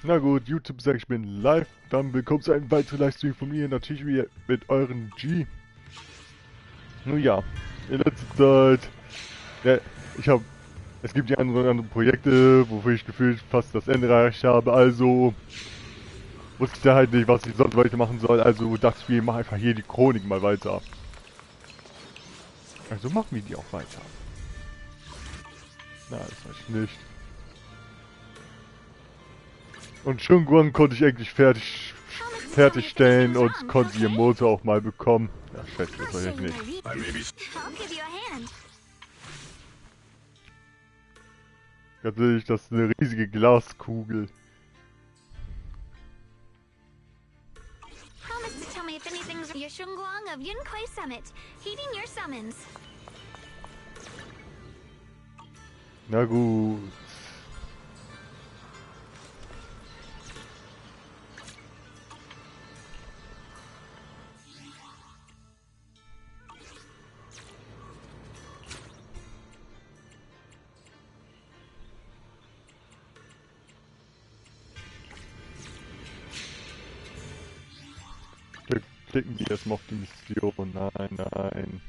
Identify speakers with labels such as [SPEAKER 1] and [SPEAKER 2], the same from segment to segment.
[SPEAKER 1] Na gut, YouTube sagt, ich bin live. Dann willkommen zu einem weiteren Livestream von mir. Natürlich wieder mit euren G. Nun ja, in letzter Zeit, ja, ich habe, es gibt ja andere Projekte, wofür ich gefühlt fast das Ende erreicht habe. Also wusste ich da halt nicht, was ich sonst weitermachen soll. Also dachte ich mir, mach einfach hier die Chroniken mal weiter. Also machen wir die auch weiter. Na, das weiß ich nicht. Und Shunguang konnte ich eigentlich fertigstellen und konnte ihren Motor auch mal bekommen. Ja, scheiße, das weiß ich nicht. Ganz ehrlich, das ist eine riesige Glaskugel. Na gut. Klicken die erstmal auf die Mission. Nein, nein.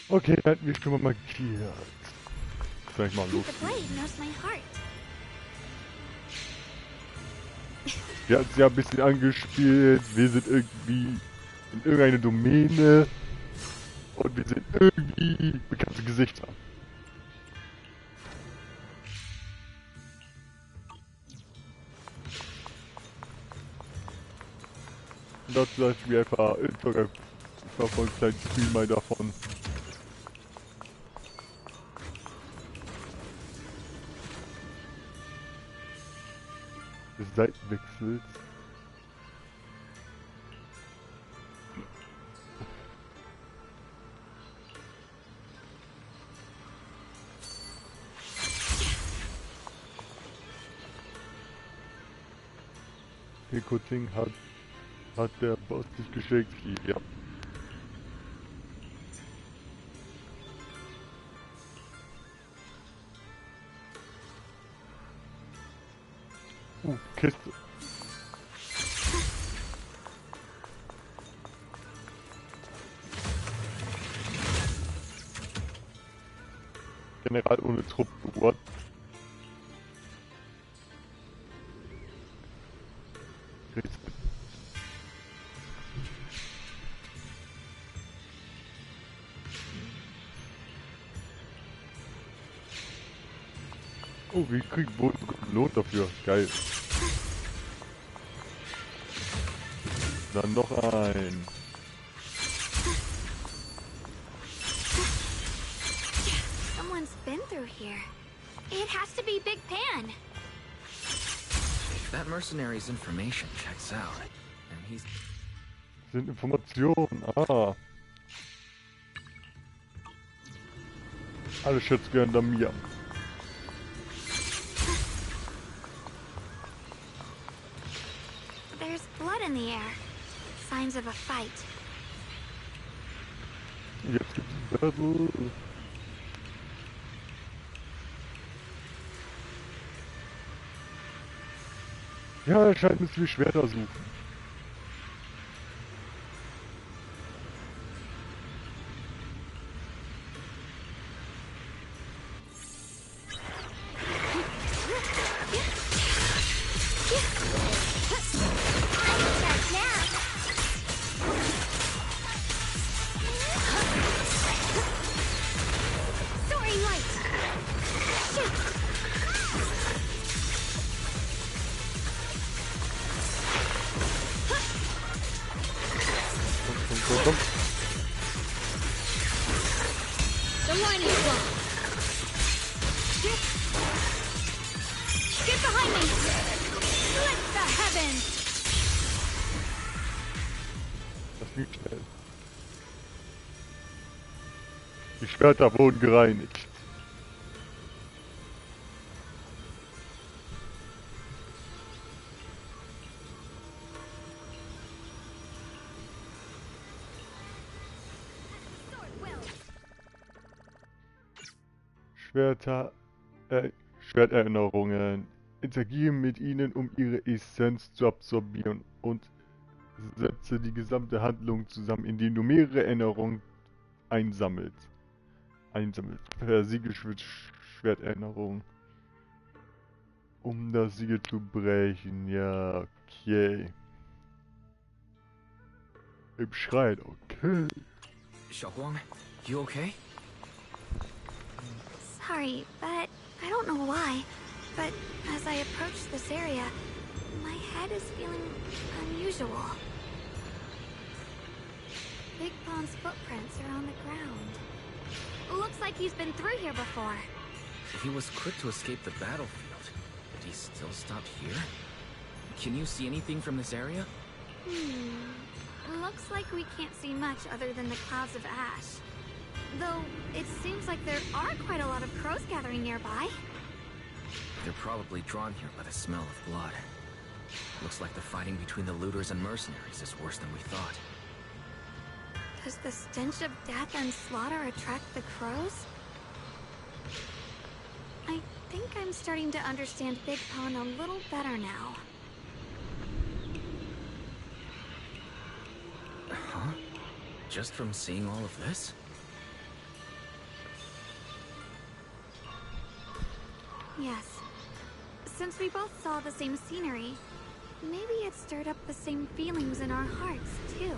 [SPEAKER 1] Okay, dann hatten wir schon mal markiert. Soll ich mal los? Wir hatten es ja ein bisschen angespielt. Wir sind irgendwie in irgendeine Domäne. Und wir sind irgendwie bekannte Gesichter. Und dazu lasse ich mir einfach von einem kleinen Stream mal davon. Des Seitenwechsels. Pikoting hat der Boss dich geschickt. Ja. Kiste. General ohne Truppe. What? Oh, wir kriegen wohl Lohn dafür. Geil. Dann noch ein.
[SPEAKER 2] Someone's been through here. It has to be Big Pan.
[SPEAKER 3] That mercenary's information checks out. And he's...
[SPEAKER 1] Sind Informationen. Ah. Alle Schätze gehören mir.
[SPEAKER 2] There's blood in the air. Signs of a fight.
[SPEAKER 1] Jetzt gibt's ein Battle. Ja, anscheinend müssen wir Schwerter suchen. Komm.
[SPEAKER 2] The line is blocked. Get behind me! Split the heavens!
[SPEAKER 1] Das ging schnell. Die Schwerter wurden gereinigt. Schwerter, Schwerterinnerungen. Interagiere mit ihnen, um ihre Essenz zu absorbieren und setze die gesamte Handlung zusammen, indem du mehrere Erinnerungen einsammelst. Versiegel Schwerterinnerung. Um das Siegel zu brechen. Ja, okay. Im Schrein, okay.
[SPEAKER 3] Xiaoguang, you okay?
[SPEAKER 2] Sorry, but I don't know why. But as I approach this area, my head is feeling unusual. Big Pond's footprints are on the ground. Looks like he's been through here before.
[SPEAKER 3] He was quick to escape the battlefield, but he still stopped here? Can you see anything from this area?
[SPEAKER 2] Looks like we can't see much other than the clouds of ash. Though, it seems like there are quite a lot of crows gathering nearby.
[SPEAKER 3] They're probably drawn here by the smell of blood. Looks like the fighting between the looters and mercenaries is worse than we thought.
[SPEAKER 2] Does the stench of death and slaughter attract the crows? I think I'm starting to understand Big Pond a little better now.
[SPEAKER 3] Huh? Just from seeing all of this?
[SPEAKER 2] Yes. Since we both saw the same scenery, maybe it stirred up the same feelings in our hearts, too.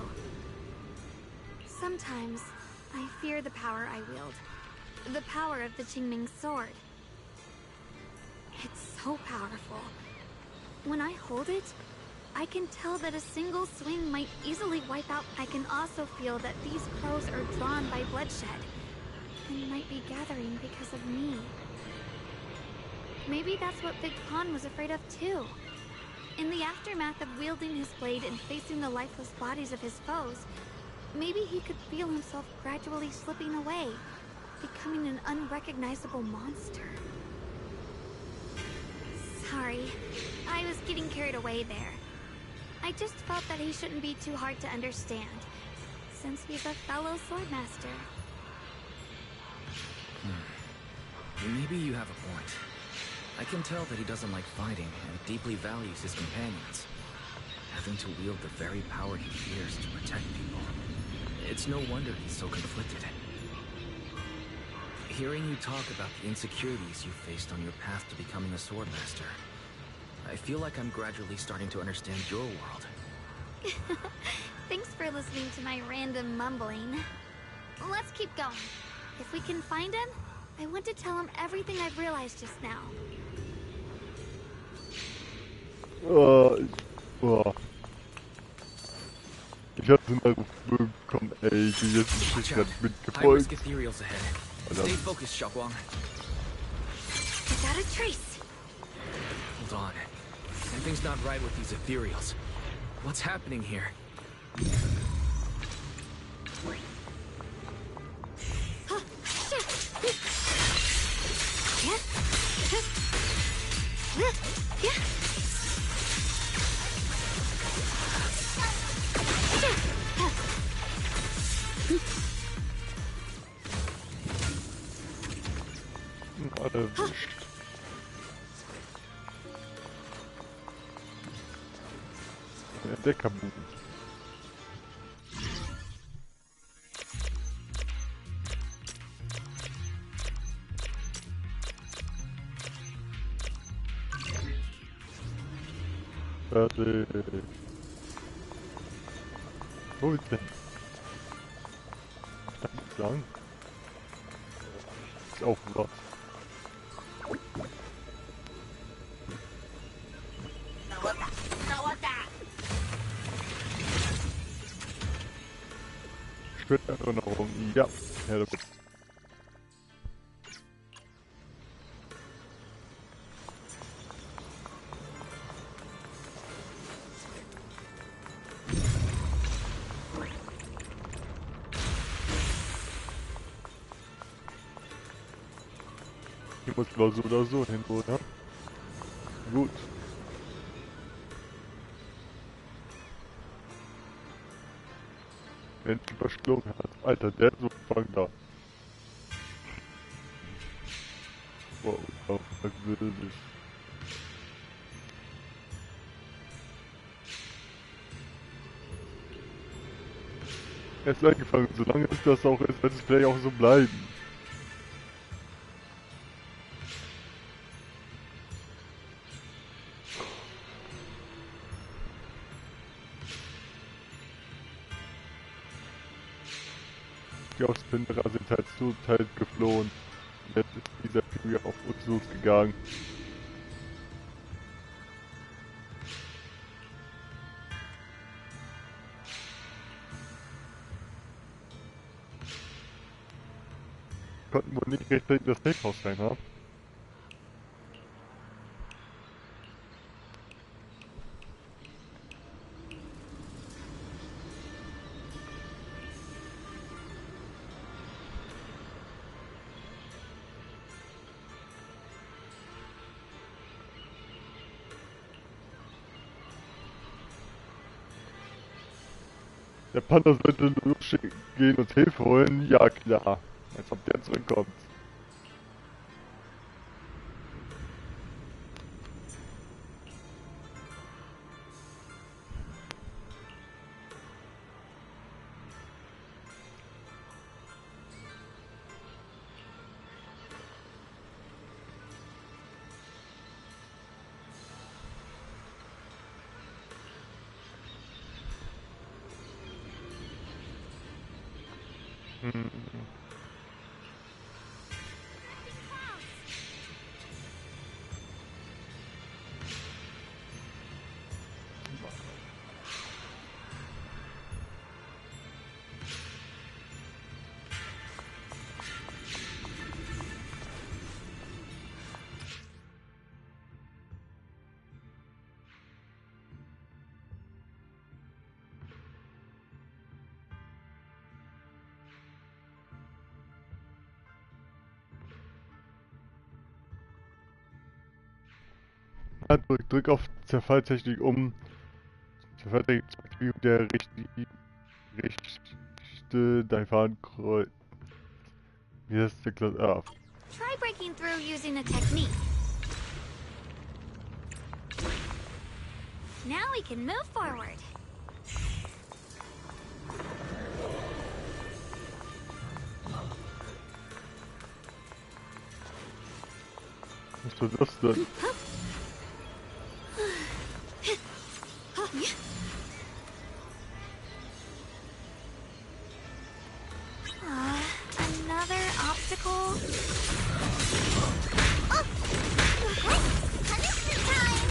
[SPEAKER 2] Sometimes, I fear the power I wield. The power of the Qingming sword. It's so powerful. When I hold it, I can tell that a single swing might easily wipe out. I can also feel that these crows are drawn by bloodshed, and might be gathering because of me. Maybe that's what Big Pond was afraid of too. In the aftermath of wielding his blade and facing the lifeless bodies of his foes, maybe he could feel himself gradually slipping away, becoming an unrecognizable monster. Sorry, I was getting carried away there. I just felt that he shouldn't be too hard to understand, since he's a fellow swordmaster.
[SPEAKER 3] Maybe you have a point. I can tell that he doesn't like fighting and deeply values his companions. Having to wield the very power he fears to protect people. It's no wonder he's so conflicted. Hearing you talk about the insecurities you faced on your path to becoming a swordmaster, I feel like I'm gradually starting to understand your world.
[SPEAKER 2] Thanks for listening to my random mumbling. Let's keep going. If we can find him, I want to tell him everything I've realized just now.
[SPEAKER 1] Ich hatte einen Anruf bekommen, ey, die jetzt
[SPEAKER 3] Watch
[SPEAKER 1] nicht
[SPEAKER 3] out.
[SPEAKER 1] mit
[SPEAKER 3] High-risk
[SPEAKER 1] gefolgt.
[SPEAKER 3] ethereals ahead.
[SPEAKER 1] Alter.
[SPEAKER 3] Stay focused, Xiaoguang.
[SPEAKER 2] Without a trace.
[SPEAKER 3] Hold on. Something's not right with these ethereals. What's happening here?
[SPEAKER 1] Erwischt. Entdeckerbogen. Fertig. Wo ist denn? Da nicht lang. Ist auch was. Schwerterinnerung, ja, her damit. Hier muss man so oder so hin, oder? Gut. Wenn es überschlungen hat. Alter, der ist so fang da. Wow, auch merkwürdig. Er ist eingefangen, solange es das auch ist, wird es vielleicht auch so bleiben. Die Ausbinderer sind halt zu Teil geflohen. Jetzt ist dieser Pinguin auf uns losgegangen. Konnten wohl nicht rechtzeitig das Safe-Haus rein, ha? Der Panda sollte losschicken gehen und Hilfe holen. Ja klar. Als ob der zurückkommt. Hm. Drück auf Zerfalltechnik um. Zerfalltechnik zur Aktivierung der Rechte dein Fahnenkreuz. Wie heißt der Klasse? Ah.
[SPEAKER 2] Try breaking through using a technique. Now we can move forward.
[SPEAKER 1] Was war das denn?
[SPEAKER 2] Another obstacle? Punishment time!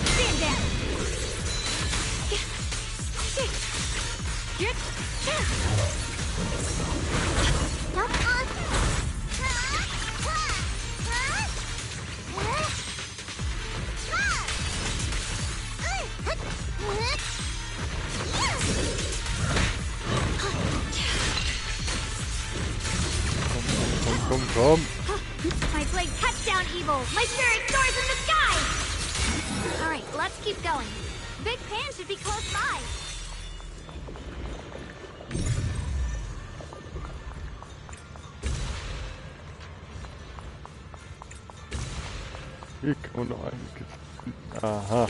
[SPEAKER 2] Stand down!
[SPEAKER 1] Komm.
[SPEAKER 2] My blade cuts down evil! My spirit soars in the sky! Alright, let's keep going. Big Pan should be close by.
[SPEAKER 1] Hier kann man noch einiges. Aha.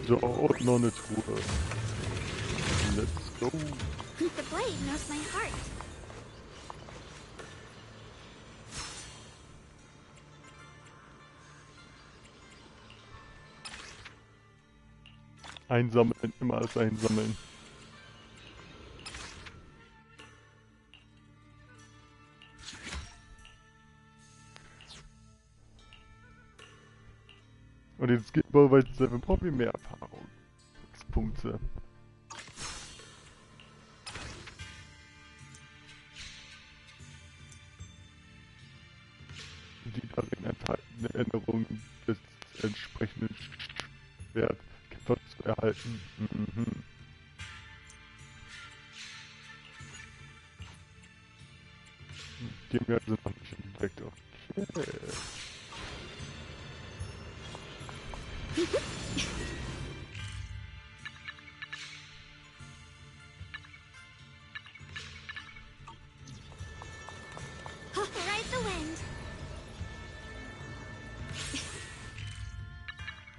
[SPEAKER 1] So, und noch eine Truhe. Let's go.
[SPEAKER 2] The blade knows my heart.
[SPEAKER 1] Einsammeln, immer alles einsammeln. Und jetzt geht mal weiter, wir brauchen mehr Erfahrung. 6 Punkte. Die darin enthaltene Änderung des entsprechenden Schwertkämpfers zu erhalten. Mhm. Die haben wir also noch nicht entdeckt. Okay.
[SPEAKER 2] Ride the wind.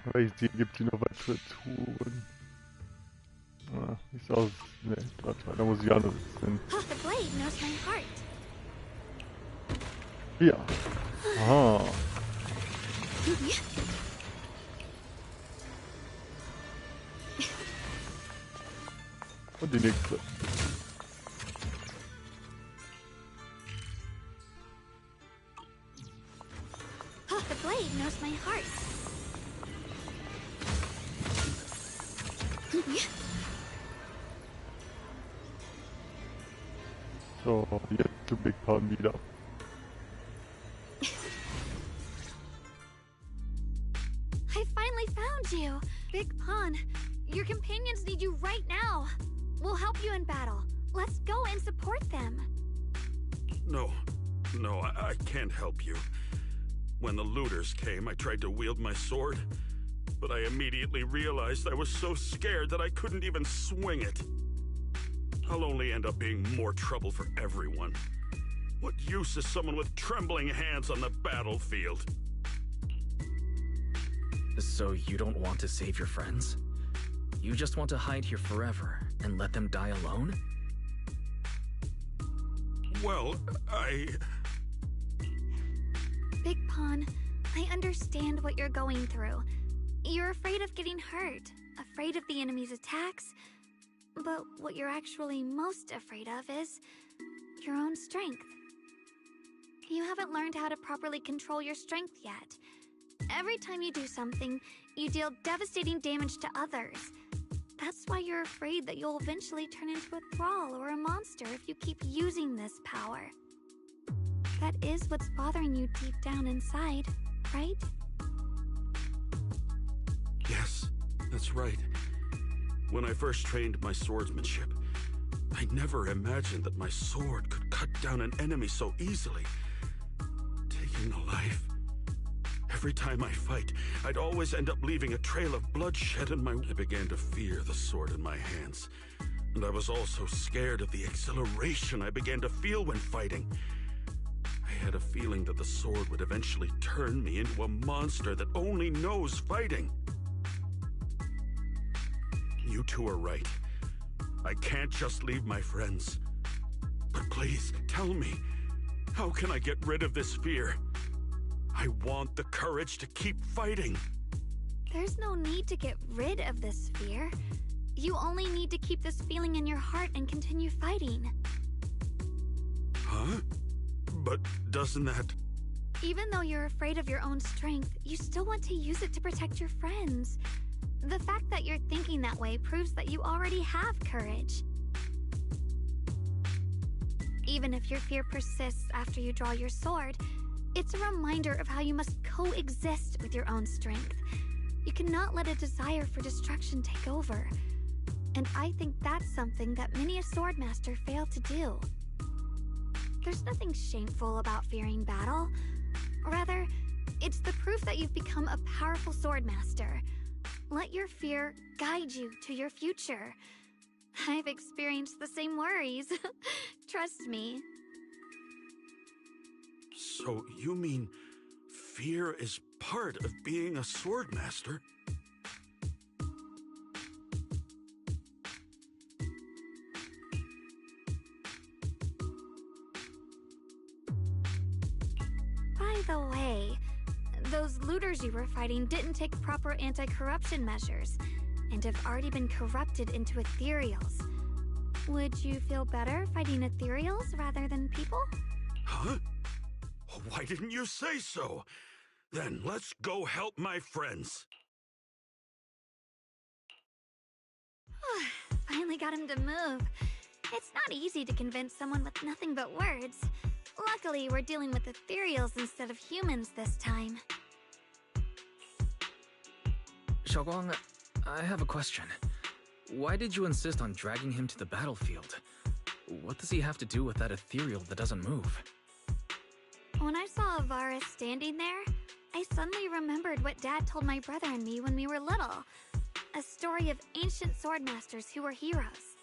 [SPEAKER 1] Aber ich sehe, gibt es hier noch weitere Touren. Ah, wie sieht's aus? Ne, warte, da muss ich anders hin.
[SPEAKER 2] The blade knows my heart.
[SPEAKER 1] Ja. Aha. Und die nächste.
[SPEAKER 2] The blade knows my heart.
[SPEAKER 1] So, jetzt zu Big Pan wieder.
[SPEAKER 2] I finally found you! Big Pawn, your companions need you right now. We'll help you in battle. Let's go and support them.
[SPEAKER 4] No, I can't help you. When the looters came, I tried to wield my sword, but I immediately realized I was so scared that I couldn't even swing it. I'll only end up being more trouble for everyone. What use is someone with trembling hands on the battlefield?
[SPEAKER 3] So you don't want to save your friends? You just want to hide here forever and let them die alone?
[SPEAKER 4] Well,
[SPEAKER 2] Big Pawn, I understand what you're going through. You're afraid of getting hurt, afraid of the enemy's attacks, but what you're actually most afraid of is your own strength. You haven't learned how to properly control your strength yet. Every time you do something, you deal devastating damage to others. That's why you're afraid that you'll eventually turn into a thrall or a monster if you keep using this power. That is what's bothering you deep down inside, right?
[SPEAKER 4] yes, that's right. When I first trained my swordsmanship, I never imagined that my sword could cut down an enemy so easily, taking a life. Every time I fight, I'd always end up leaving a trail of bloodshed in my... I began to fear the sword in my hands, and I was also scared of the exhilaration I began to feel when fighting. I had a feeling that the sword would eventually turn me into a monster that only knows fighting. You two are right. I can't just leave my friends. But please, tell me, how can I get rid of this fear? I want the courage to keep fighting.
[SPEAKER 2] There's no need to get rid of this fear. You only need to keep this feeling in your heart and continue fighting.
[SPEAKER 4] Huh? But doesn't that...
[SPEAKER 2] Even though you're afraid of your own strength, you still want to use it to protect your friends. The fact that you're thinking that way proves that you already have courage. Even if your fear persists after you draw your sword, it's a reminder of how you must coexist with your own strength. You cannot let a desire for destruction take over. And I think that's something that many a swordmaster fail to do. There's nothing shameful about fearing battle. Rather, it's the proof that you've become a powerful swordmaster. Let your fear guide you to your future. I've experienced the same worries. Trust me.
[SPEAKER 4] So you mean fear is part of being a swordmaster?
[SPEAKER 2] By the way, those looters you were fighting didn't take proper anti-corruption measures, and have already been corrupted into ethereals. Would you feel better fighting ethereals rather than people?
[SPEAKER 4] Huh? Why didn't you say so? Then let's go help my friends.
[SPEAKER 2] Finally got him to move. It's not easy to convince someone with nothing but words. Luckily, we're dealing with ethereals instead of humans this time.
[SPEAKER 3] Xiaoguang, I have a question. Why did you insist on dragging him to the battlefield? What does he have to do with that ethereal that doesn't move?
[SPEAKER 2] When I saw Avaris standing there, I suddenly remembered what Dad told my brother and me when we were little. A story of ancient swordmasters who were heroes.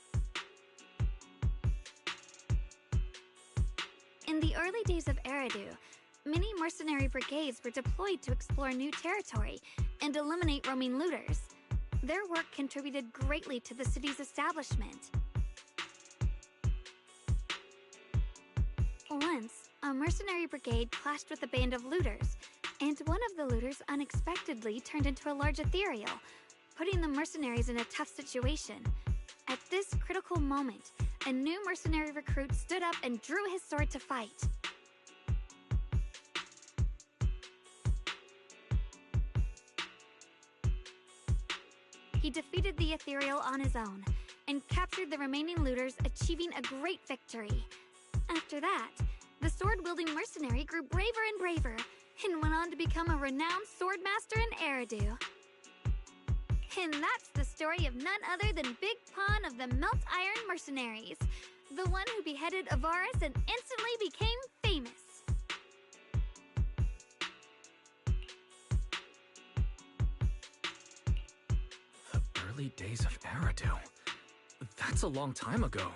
[SPEAKER 2] In the early days of Eridu, many mercenary brigades were deployed to explore new territory and eliminate roaming looters. Their work contributed greatly to the city's establishment. Once, a mercenary brigade clashed with a band of looters, and one of the looters unexpectedly turned into a large ethereal, putting the mercenaries in a tough situation. At this critical moment, a new mercenary recruit stood up and drew his sword to fight. He defeated the ethereal on his own, and captured the remaining looters, achieving a great victory. After that, the sword-wielding mercenary grew braver and braver, and went on to become a renowned swordmaster in Eridu. And that's the story of none other than Big Pon of the Melt Iron Mercenaries, the one who beheaded Avaris and instantly became famous.
[SPEAKER 3] The early days of Eridu. That's a long time ago.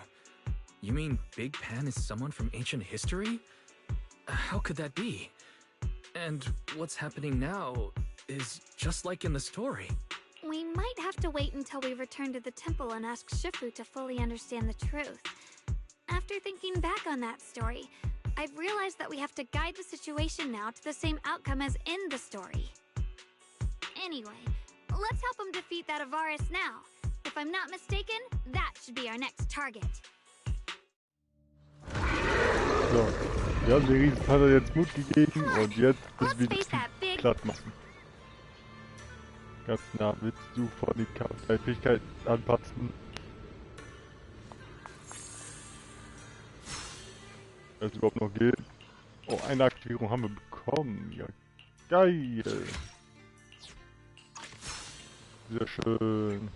[SPEAKER 3] You mean Big Pan is someone from ancient history? How could that be? And what's happening now is just like in the story.
[SPEAKER 2] We might have to wait until we return to the temple and ask Shifu to fully understand the truth. After thinking back on that story, I've realized that we have to guide the situation now to the same outcome as in the story. Anyway, let's help him defeat that Avaris now. If I'm not mistaken, that should be our next target.
[SPEAKER 1] So, wir haben den Riesenpanzer jetzt Mut gegeben und jetzt müssen wir das glatt machen. Ganz nah, willst du vor die Fähigkeiten anpassen? Das überhaupt noch gilt. Oh, eine Aktivierung haben wir bekommen. Ja, geil. Sehr schön.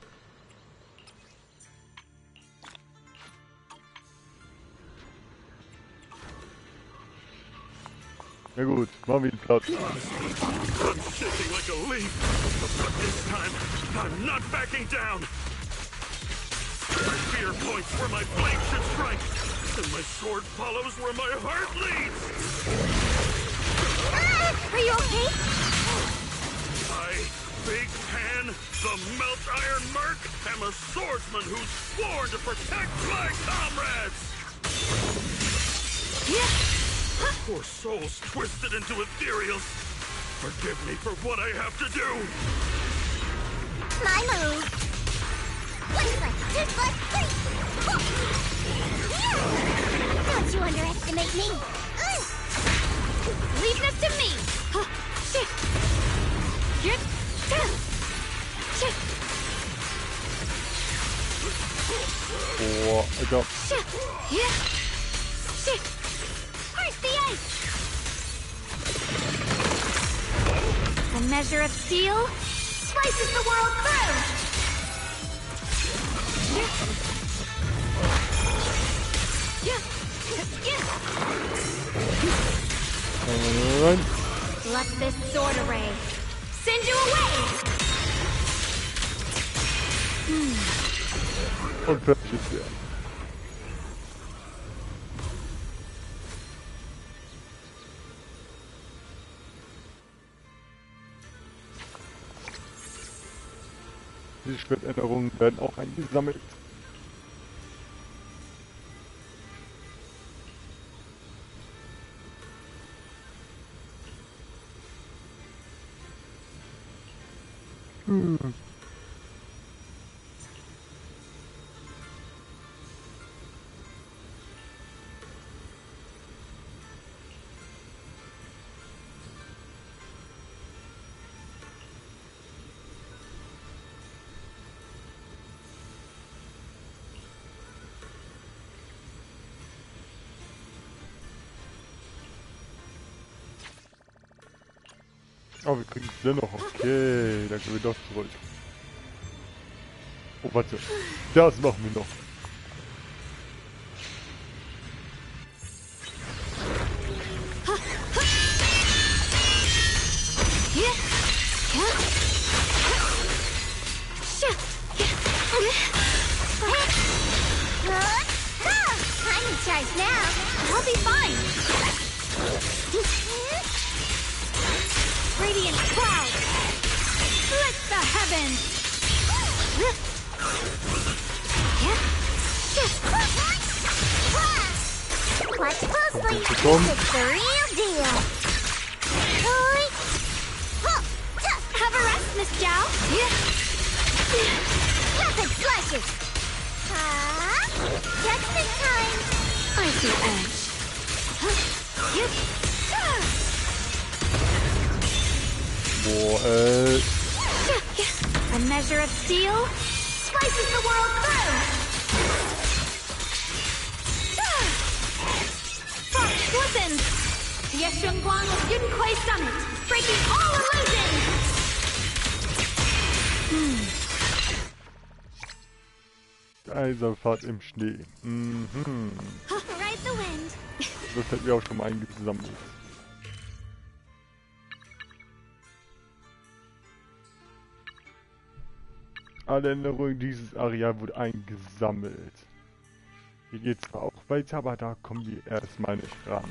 [SPEAKER 1] Na gut, machen wir den Platz.
[SPEAKER 4] I'm shaking like a leaf, but this time, I'm not backing down. My fear points where my blade should strike, and my sword follows where my heart leads.
[SPEAKER 2] Are you okay?
[SPEAKER 4] I, Big Pan, the Melt Iron Merc, am a swordsman who's sworn to protect my comrades.
[SPEAKER 2] Yeah.
[SPEAKER 4] Poor souls twisted into ethereals. Forgive me for what I have to do.
[SPEAKER 2] My move. 1 foot, 2 foot, 3. Don't you underestimate me. Leave this to me. Shit. Shit. Shit.
[SPEAKER 1] Oh, Alter.
[SPEAKER 2] Shit. Yeah. Shit. The ice! A measure of steel slices the world through! Let this sword array send you away!
[SPEAKER 1] Und fertig ist der. Diese Schwertänderungen werden auch eingesammelt. Oh, wir kriegen es dennoch. Okay, dann können wir doch zurück. Oh, warte. Das machen wir noch.
[SPEAKER 2] I'm in charge now. I'll be fine. Radiant cloud. Split the heavens. Watch closely. It's the real deal. Have a rest, Miss Zhao. Rapid slashes. Judgment time. Icy edge.
[SPEAKER 1] Boah,
[SPEAKER 2] A measure of steel slices the world through. Fox glistens. Yeshunguang of Yunkuei Summit, breaking all illusions.
[SPEAKER 1] Eiserfahrt im Schnee. Mhm.
[SPEAKER 2] Ride the wind.
[SPEAKER 1] Das hätten wir auch schon mal eingesammelt. Alle Erinnerungen dieses Areal wurde eingesammelt. Hier geht zwar auch weiter, aber da kommen wir erstmal nicht ran.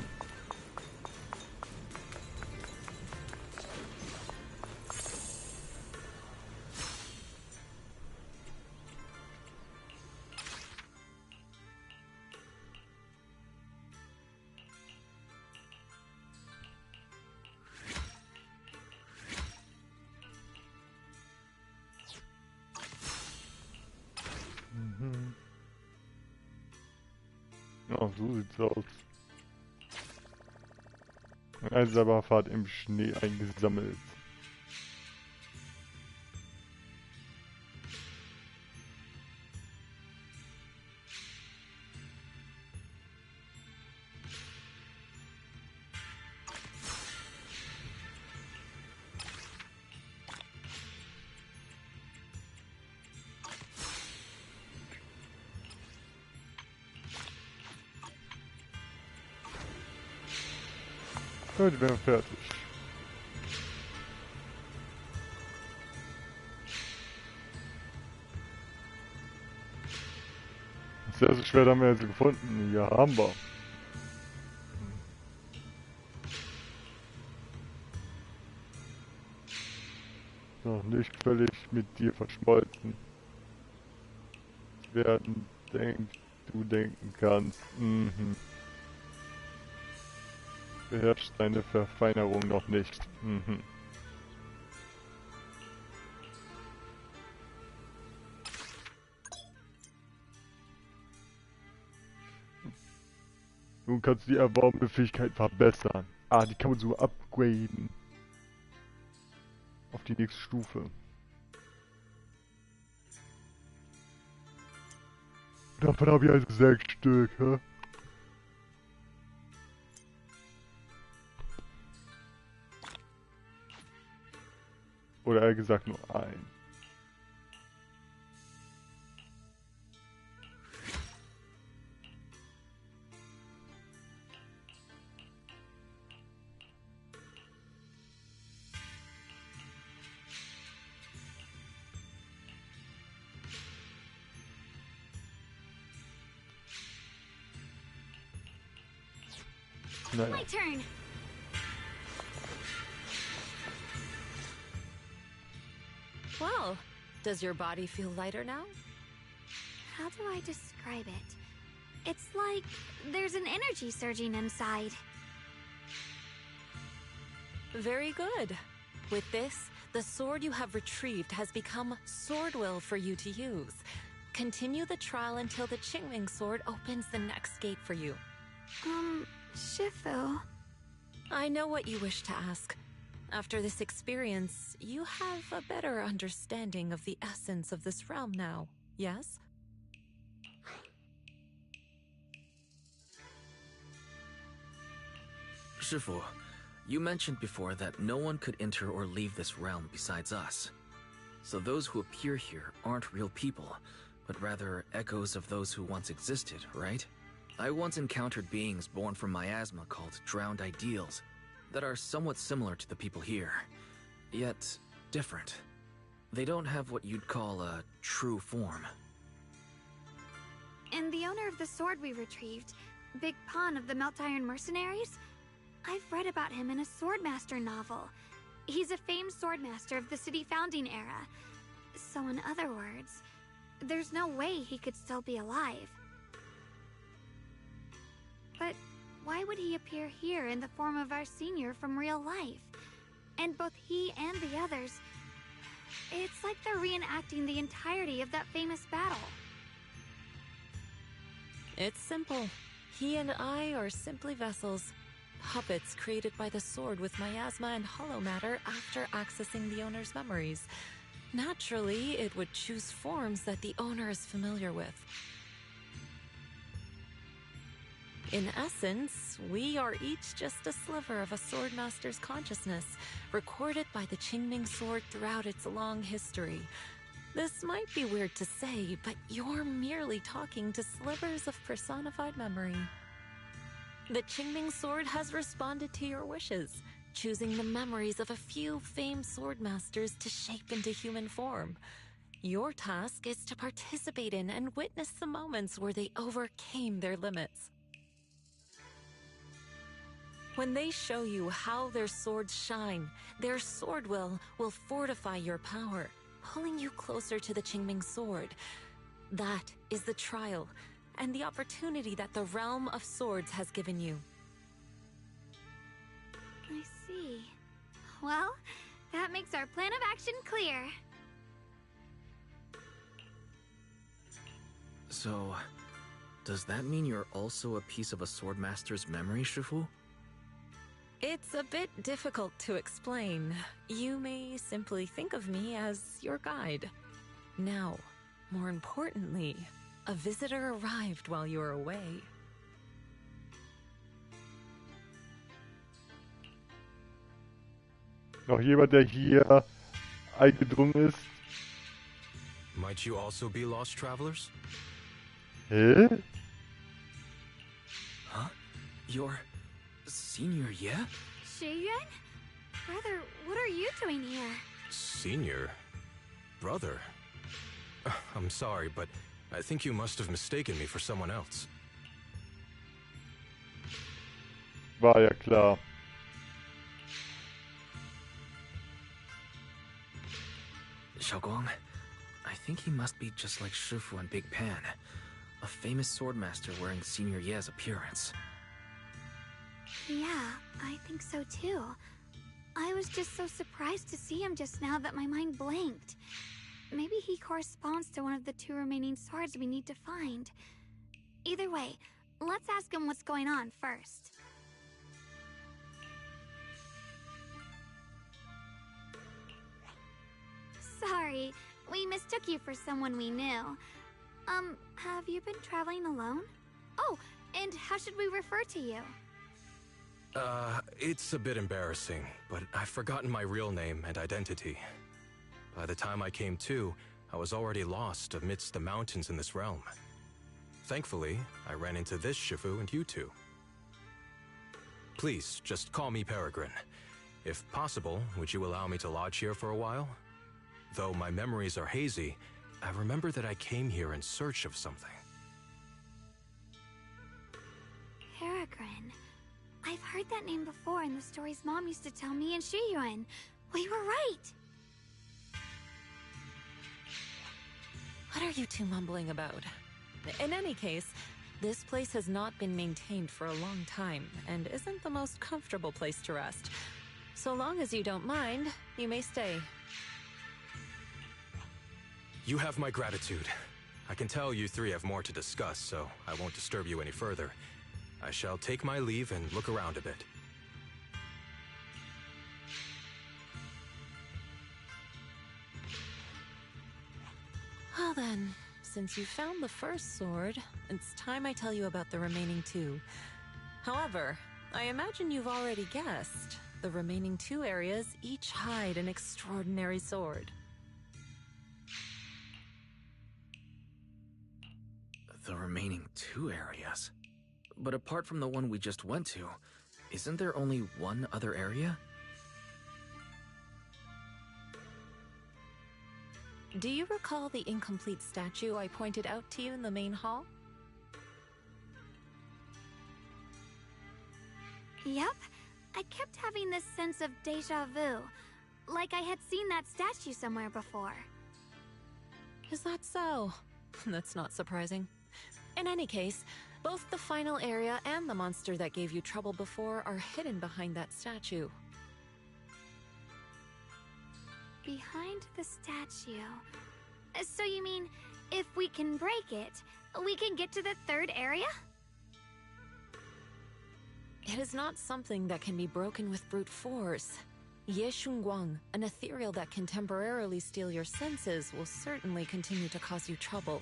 [SPEAKER 1] Ja, so sieht's aus. Eisenbahnfahrt im Schnee eingesammelt. Heute wären wir fertig. Das erste Schwert haben wir jetzt gefunden. Ja, haben wir. Noch nicht völlig mit dir verschmolzen werden, du denken kannst. Mhm. Beherrscht deine Verfeinerung noch nicht. Mhm. Nun kannst du die erworbene Fähigkeit verbessern. Ah, die kann man so upgraden. Auf die nächste Stufe. Davon habe ich also 6 Stück, hä? Oder eher gesagt nur ein. Naja.
[SPEAKER 2] My turn.
[SPEAKER 5] Well, does your body feel lighter now?
[SPEAKER 2] How do I describe it? It's like there's an energy surging inside.
[SPEAKER 5] Very good. With this, the sword you have retrieved has become sword will for you to use. Continue the trial until the Qingming sword opens the next gate for you.
[SPEAKER 2] Shifu.
[SPEAKER 5] I know what you wish to ask. After this experience, you have a better understanding of the essence of this realm now, yes?
[SPEAKER 3] Shifu, you mentioned before that no one could enter or leave this realm besides us. So those who appear here aren't real people, but rather echoes of those who once existed, right? I once encountered beings born from miasma called drowned ideals that are somewhat similar to the people here. yet different. They don't have what you'd call a true form.
[SPEAKER 2] And the owner of the sword we retrieved, Big Pon of the Melt Iron Mercenaries? I've read about him in a Swordmaster novel. He's a famed swordmaster of the city founding era. So in other words, there's no way he could still be alive. But why would he appear here in the form of our senior from real life? And both he and the others, it's like they're reenacting the entirety of that famous battle.
[SPEAKER 5] It's simple. He and I are simply vessels. Puppets created by the sword with miasma and hollow matter after accessing the owner's memories. Naturally, it would choose forms that the owner is familiar with. In essence, we are each just a sliver of a swordmaster's consciousness, recorded by the Qingming sword throughout its long history. This might be weird to say, but you're merely talking to slivers of personified memory. The Qingming sword has responded to your wishes, choosing the memories of a few famed swordmasters to shape into human form. Your task is to participate in and witness the moments where they overcame their limits. When they show you how their swords shine, their sword will fortify your power, pulling you closer to the Qingming sword. That is the trial and the opportunity that the realm of swords has given you.
[SPEAKER 2] I see. Well, that makes our plan of action clear.
[SPEAKER 3] So, does that mean you're also a piece of a swordmaster's memory, Shifu?
[SPEAKER 5] It's a bit difficult to explain. You may simply think of me as your guide. Now, more importantly, a visitor arrived while you were away.
[SPEAKER 1] Noch jemand, der hier eingedrungen ist?
[SPEAKER 6] Might you also be lost travelers?
[SPEAKER 1] Hä?
[SPEAKER 3] Huh? You're Senior, yeah?
[SPEAKER 2] Shiyuan? Brother, what are you doing here?
[SPEAKER 6] Senior? Brother? I'm sorry, but I think you must have mistaken me for someone else.
[SPEAKER 1] War ja klar.
[SPEAKER 3] Xiaoguang, I think he must be just like Shifu and Big Pan, a famous swordmaster wearing Senior Ye's appearance.
[SPEAKER 2] Yeah, I think so too. I was just so surprised to see him just now that my mind blanked. Maybe he corresponds to one of the two remaining swords we need to find. Either way, let's ask him what's going on first. Sorry, we mistook you for someone we knew. Have you been traveling alone? Oh, and how should we refer to you?
[SPEAKER 6] It's a bit embarrassing, but I've forgotten my real name and identity. By the time I came to, I was already lost amidst the mountains in this realm. Thankfully, I ran into this Shifu and you two. Please, just call me Peregrine. If possible, would you allow me to lodge here for a while? Though my memories are hazy, I remember that I came here in search of something.
[SPEAKER 2] Peregrine. I've heard that name before in the stories Mom used to tell me and Shiyuan. We were right!
[SPEAKER 5] What are you two mumbling about? In any case, this place has not been maintained for a long time and isn't the most comfortable place to rest. So long as you don't mind, you may stay.
[SPEAKER 6] You have my gratitude. I can tell you three have more to discuss, so I won't disturb you any further. I shall take my leave and look around a bit.
[SPEAKER 5] Well then, since you found the first sword, it's time I tell you about the remaining two. However, I imagine you've already guessed. The remaining two areas each hide an extraordinary sword.
[SPEAKER 3] The remaining two areas? But apart from the one we just went to, isn't there only one other area?
[SPEAKER 5] Do you recall the incomplete statue I pointed out to you in the main hall?
[SPEAKER 2] Yep. I kept having this sense of deja vu. Like I had seen that statue somewhere before.
[SPEAKER 5] Is that so? That's not surprising. In any case, both the final area and the monster that gave you trouble before are hidden behind that statue.
[SPEAKER 2] Behind the statue. So you mean, if we can break it, we can get to the third area?
[SPEAKER 5] It is not something that can be broken with brute force. Ye Shunguang, an ethereal that can temporarily steal your senses, will certainly continue to cause you trouble.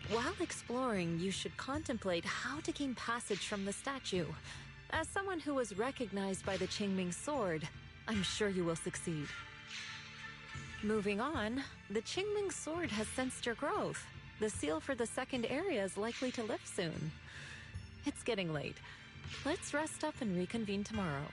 [SPEAKER 5] While exploring, you should contemplate how to gain passage from the statue. As someone who was recognized by the Qingming sword, I'm sure you will succeed. Moving on, the Qingming sword has sensed your growth. The seal for the second area is likely to lift soon. It's getting late. Let's rest up and reconvene tomorrow.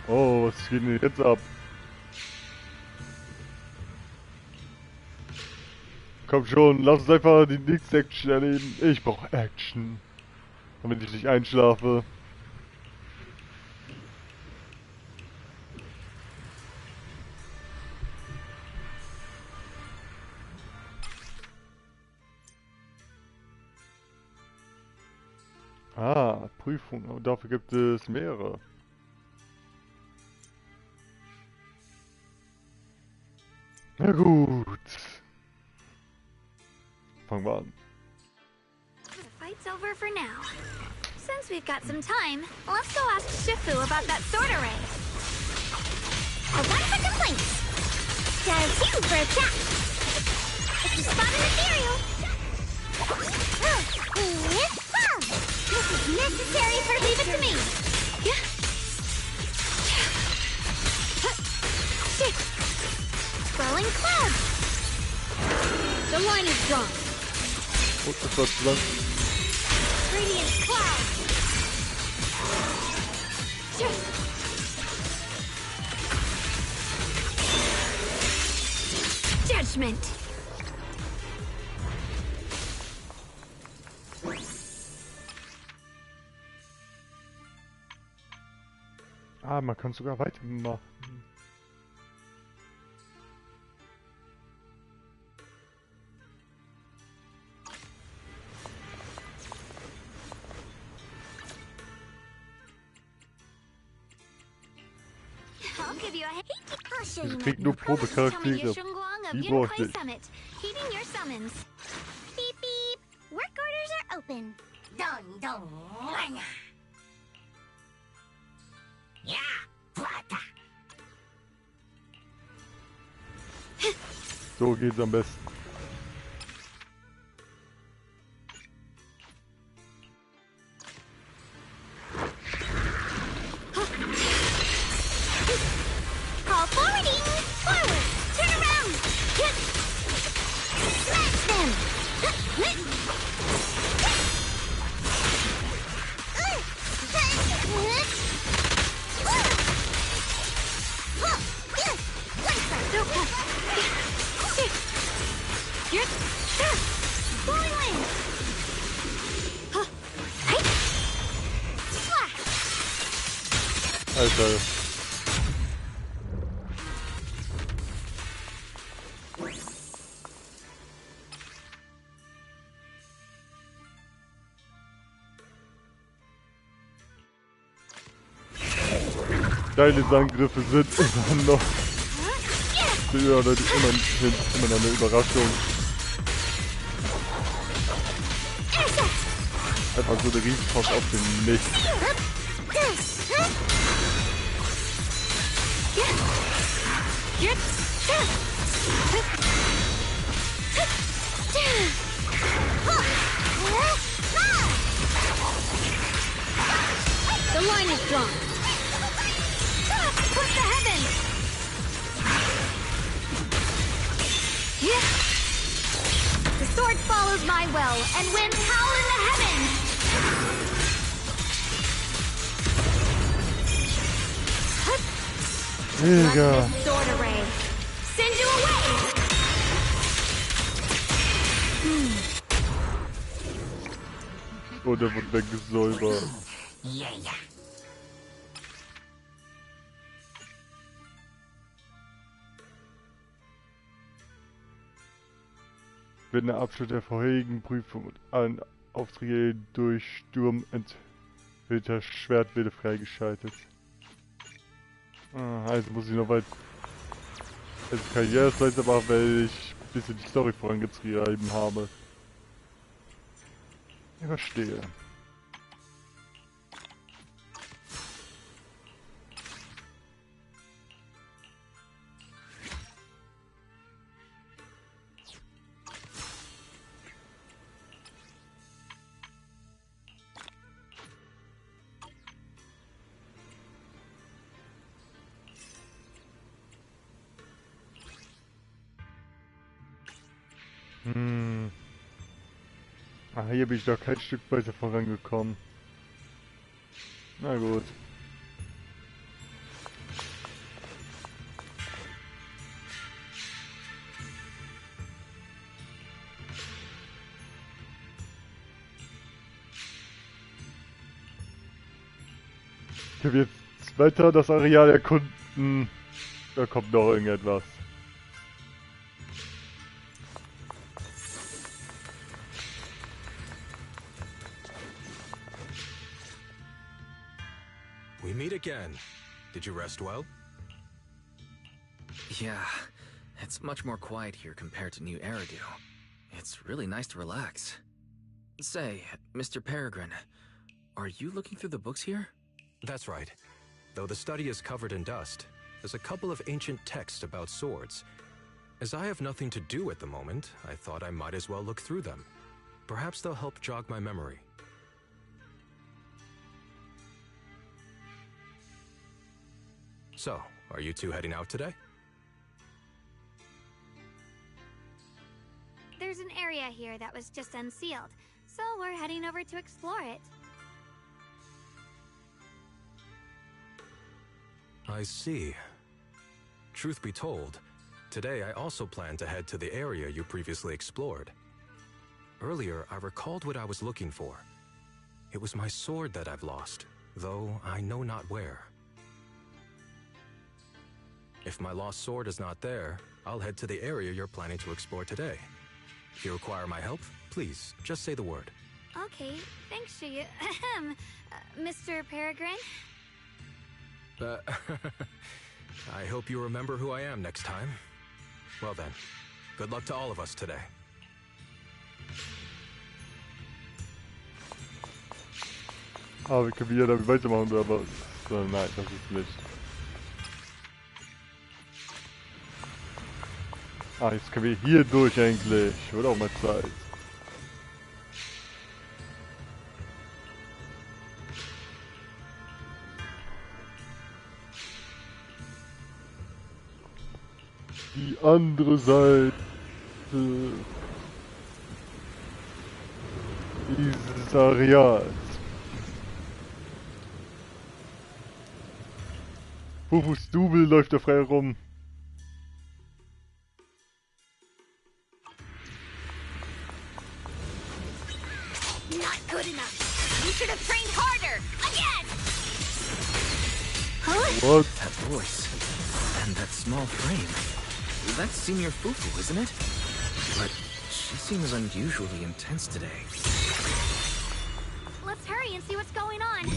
[SPEAKER 1] Oh, was geht denn jetzt ab? Komm schon, lass uns einfach die nächste Action erleben. Ich brauche Action, damit ich nicht einschlafe. Ah, Prüfung. Und dafür gibt es mehrere. Na gut. Fangen wir an.
[SPEAKER 2] The fight's over for now. Since we've got some time, let's go ask Shifu about that sword array. A one for complaints. Two for a chat. If you spot an ethereal, this is necessary for leave it to me. Swirling clouds. The line is drawn.
[SPEAKER 1] What the fuck's that?
[SPEAKER 2] Radiant cloud. Judgment.
[SPEAKER 1] Ah, man kann sogar weitermachen.
[SPEAKER 2] I'll give you a hint. I'll show you
[SPEAKER 1] Ich krieg nur Probecharaktere. Die brauche ich.
[SPEAKER 2] Heeding your summons. Beep beep. Work orders are open. Dong dong. Yeah.
[SPEAKER 1] So geht's am besten.
[SPEAKER 2] Call forwarding. Forward. Turn around. Smash them. Blowing wind.
[SPEAKER 1] Alter. Deine Angriffe sind immer noch immer noch eine Überraschung. Einfach so eine Riesenpost auf dem Nichts.
[SPEAKER 2] The line is drawn. Push the heavens. The sword follows my well and win power in the heavens!
[SPEAKER 1] Mega.
[SPEAKER 2] Let this sword array send you away!
[SPEAKER 1] Oh, der wird weggesäubert. Wenn der Abschluss der vorherigen Prüfung und allen Aufträge durch Sturm enthüllter Schwertwille freigeschaltet. Ah, also muss ich noch weit... Also Karrieresleiter machen, weil ich ein bisschen die Story vorangetrieben habe. Ich verstehe. Ah, hier bin ich doch kein Stück weiter vorangekommen. Na gut. Ich habe jetzt weiter das Areal erkunden. Da kommt noch irgendetwas.
[SPEAKER 6] We meet again. Did you rest well?
[SPEAKER 3] Yeah, it's much more quiet here compared to New Eridu. It's really nice to relax. Say, Mr. Peregrine, are you looking through the books here?
[SPEAKER 6] That's right. Though the study is covered in dust, there's a couple of ancient texts about swords. As I have nothing to do at the moment, I thought I might as well look through them. Perhaps they'll help jog my memory. So, are you two heading out today?
[SPEAKER 2] There's an area here that was just unsealed, so we're heading over to explore it.
[SPEAKER 6] I see. Truth be told, today I also plan to head to the area you previously explored. Earlier, I recalled what I was looking for. It was my sword that I've lost, though I know not where. If my lost sword is not there, I'll head to the area you're planning to explore today. If you require my help, please, just say the word.
[SPEAKER 2] Okay, thanks, Shiyu. Mr. Peregrine?
[SPEAKER 6] I hope you remember who I am next time. Well then, good luck to all of us today.
[SPEAKER 1] Ah, wir können wieder damit weitermachen, aber... nein, das ist nicht. Ah, jetzt können wir hier durch eigentlich. Wird auch mal Zeit. Die andere Seite dieses Areals. Fufus Double läuft da frei rum.
[SPEAKER 2] Not good enough. You should have trained harder. Again! Huh?
[SPEAKER 1] What?
[SPEAKER 3] That voice. And that small frame. That's Senior Fufu, isn't it? But she seems unusually intense today.
[SPEAKER 2] Let's hurry and see what's going on.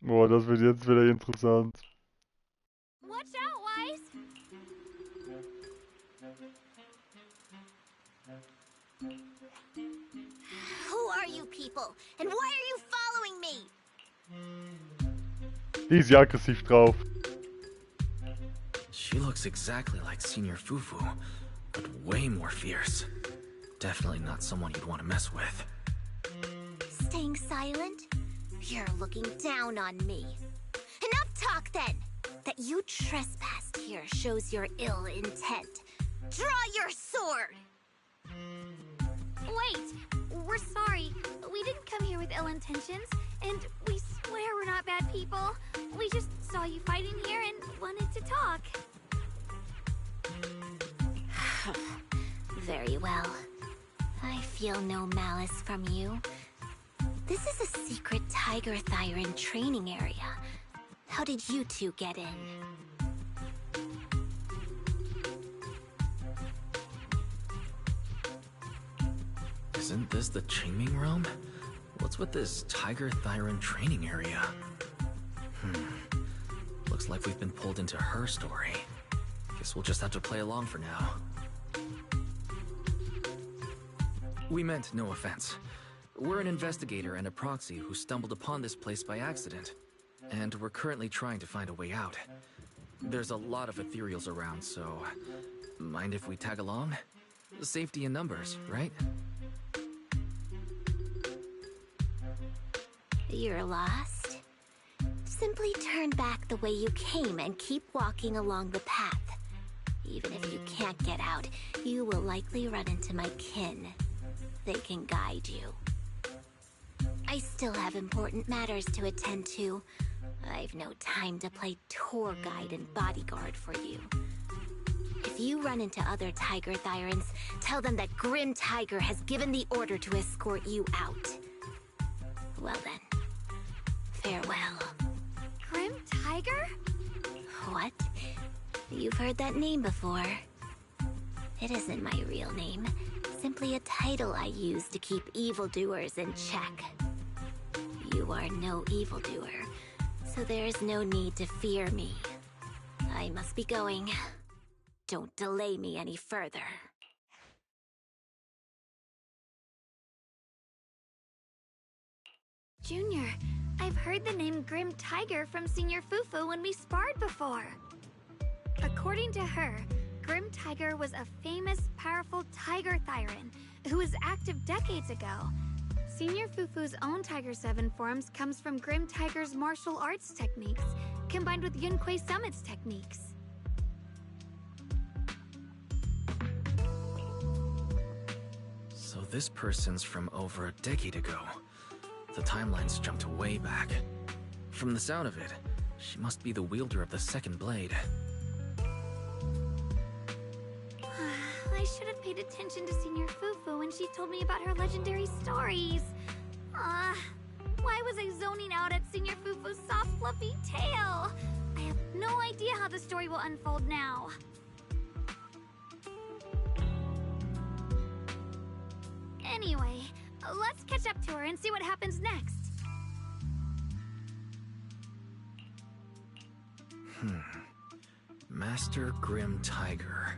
[SPEAKER 1] Boah, das wird jetzt wieder interessant.
[SPEAKER 2] Watch out, Wise! Who are you people? And why are you following me?
[SPEAKER 1] Die ist ja aggressiv drauf.
[SPEAKER 3] She looks exactly like Senior Fufu, but way more fierce. Definitely not someone you'd want to mess with.
[SPEAKER 7] Staying silent? You're looking down on me. Enough talk then! That you trespassed here shows your ill intent. Draw your sword!
[SPEAKER 2] Wait! We're sorry. We didn't come here with ill intentions, and we swear we're not bad people. We just saw you fighting here and wanted to talk.
[SPEAKER 7] Very well. I feel no malice from you. This is a secret Tiger Thyran training area. How did you two get in?
[SPEAKER 3] Isn't this the Qingming realm? What's with this Tiger Thyran training area? Looks like we've been pulled into her story. Guess we'll just have to play along for now. We meant no offense. We're an investigator and a proxy who stumbled upon this place by accident. And we're currently trying to find a way out. There's a lot of ethereals around, so... mind if we tag along? Safety in numbers, right?
[SPEAKER 7] You're lost? Simply turn back the way you came and keep walking along the path. Even if you can't get out, you will likely run into my kin. They can guide you. I still have important matters to attend to. I've no time to play tour guide and bodyguard for you. If you run into other Tiger Thyrans, tell them that Grim Tiger has given the order to escort you out. Well then, farewell.
[SPEAKER 2] Grim Tiger?
[SPEAKER 7] What? You've heard that name before. It isn't my real name, simply a title I use to keep evildoers in check. You are no evildoer, so there is no need to fear me. I must be going. Don't delay me any further.
[SPEAKER 2] Junior, I've heard the name Grim Tiger from Senior Fufu when we sparred before. According to her, Grim Tiger was a famous, powerful Tiger Thyran who was active decades ago. Senior Fufu's own Tiger 7 forms comes from Grim Tiger's martial arts techniques, combined with Yunquei Summit's techniques.
[SPEAKER 3] So this person's from over a decade ago. The timelines jumped way back. From the sound of it, she must be the wielder of the second blade.
[SPEAKER 2] I should have paid attention to Senior Fufu when she told me about her legendary stories. Why was I zoning out at Senior Fufu's soft, fluffy tail? I have no idea how the story will unfold now. Anyway, let's catch up to her and see what happens next.
[SPEAKER 3] Master Grim Tiger.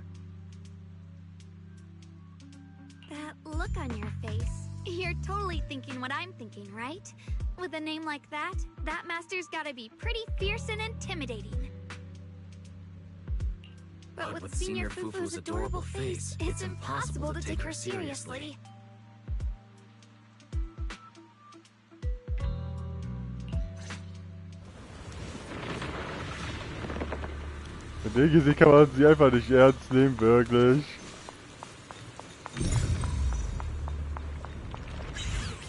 [SPEAKER 2] That look on your face. You're totally thinking what I'm thinking, right? With a name like that, that master's gotta be pretty fierce and intimidating. But with Senior Fufu's adorable face, it's impossible to take her seriously.
[SPEAKER 1] Mit dem Gesicht kann man sie einfach nicht ernst nehmen, wirklich.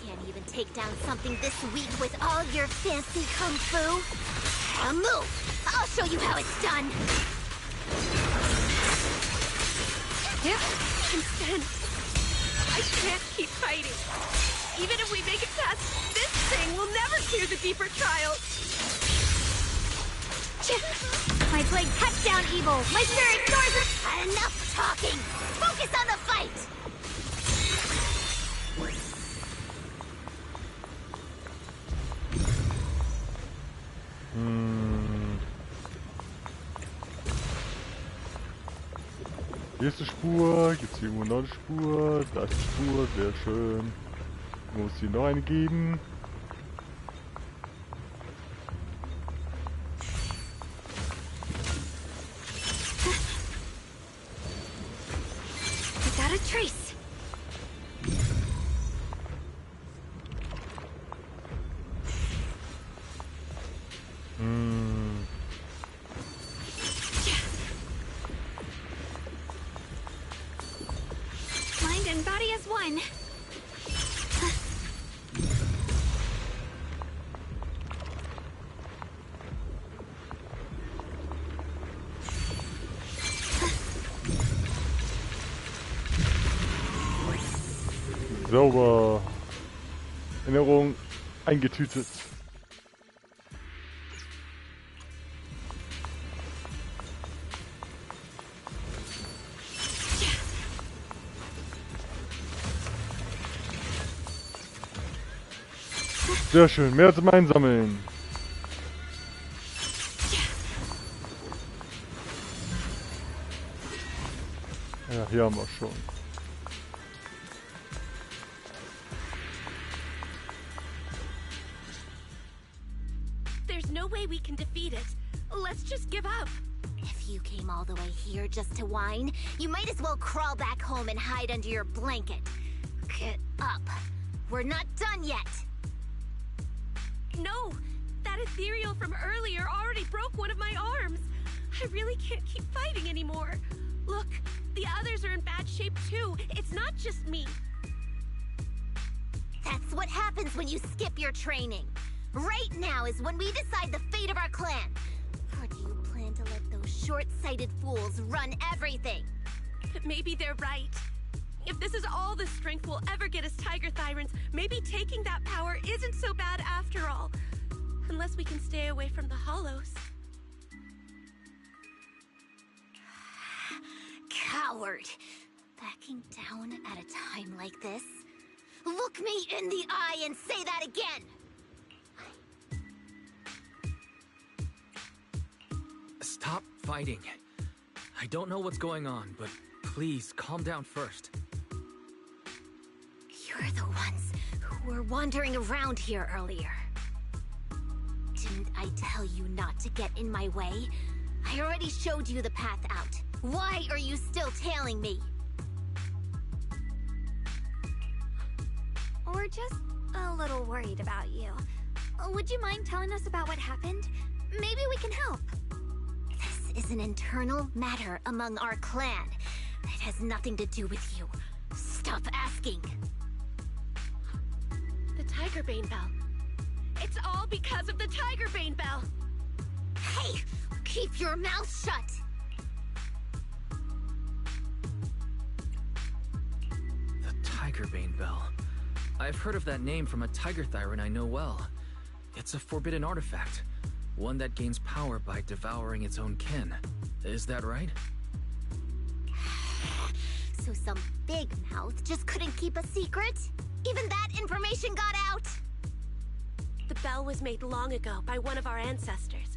[SPEAKER 7] Can't even take down something this weak with all your fancy kung fu. Now move! I'll show you how it's done.
[SPEAKER 8] Instead, I can't keep fighting. Even if we make it past this thing, we'll never clear the deeper trials.
[SPEAKER 2] My blade cuts down evil. My spirit soars with...
[SPEAKER 7] Enough talking! Focus on the fight!
[SPEAKER 1] Hier ist eine Spur, gibt's hier irgendwo noch eine Spur, da ist eine Spur, sehr schön. Muss hier noch eine geben.
[SPEAKER 8] Trace!
[SPEAKER 2] Mind and body as one.
[SPEAKER 1] Sauber. Erinnerung eingetütet. Sehr schön, mehr zum Einsammeln. Ja, hier haben wir schon.
[SPEAKER 8] There's no way we can defeat it. Let's just give up.
[SPEAKER 7] If you came all the way here just to whine, you might as well crawl back home and hide under your blanket. Get up. We're not done yet.
[SPEAKER 8] No! That ethereal from earlier already broke one of my arms. I really can't keep fighting anymore. Look, the others are in bad shape too. It's not just me.
[SPEAKER 7] That's what happens when you skip your training. Right now is when we decide the fate of our clan. Or do you plan to let those short-sighted fools run everything?
[SPEAKER 8] But maybe they're right. If this is all the strength we'll ever get as Tiger Thyrans, maybe taking that power isn't so bad after all. Unless we can stay away from the Hollows.
[SPEAKER 7] Coward. Backing down at a time like this? Look me in the eye and say that again!
[SPEAKER 3] Stop fighting. I don't know what's going on, but please calm down first.
[SPEAKER 7] You're the ones who were wandering around here earlier. Didn't I tell you not to get in my way? I already showed you the path out. Why are you still tailing me?
[SPEAKER 2] We're just a little worried about you. Would you mind telling us about what happened? Maybe we can help.
[SPEAKER 7] This is an internal matter among our clan. It has nothing to do with you. Stop asking.
[SPEAKER 8] The Tigerbane Bell. It's all because of the Tigerbane Bell.
[SPEAKER 7] Hey! Keep your mouth shut!
[SPEAKER 3] The Tigerbane Bell. I've heard of that name from a Tiger Thyran I know well. It's a forbidden artifact. One that gains power by devouring its own kin. Is that right?
[SPEAKER 7] So some big mouth just couldn't keep a secret? Even that information got out?
[SPEAKER 8] The bell was made long ago by one of our ancestors.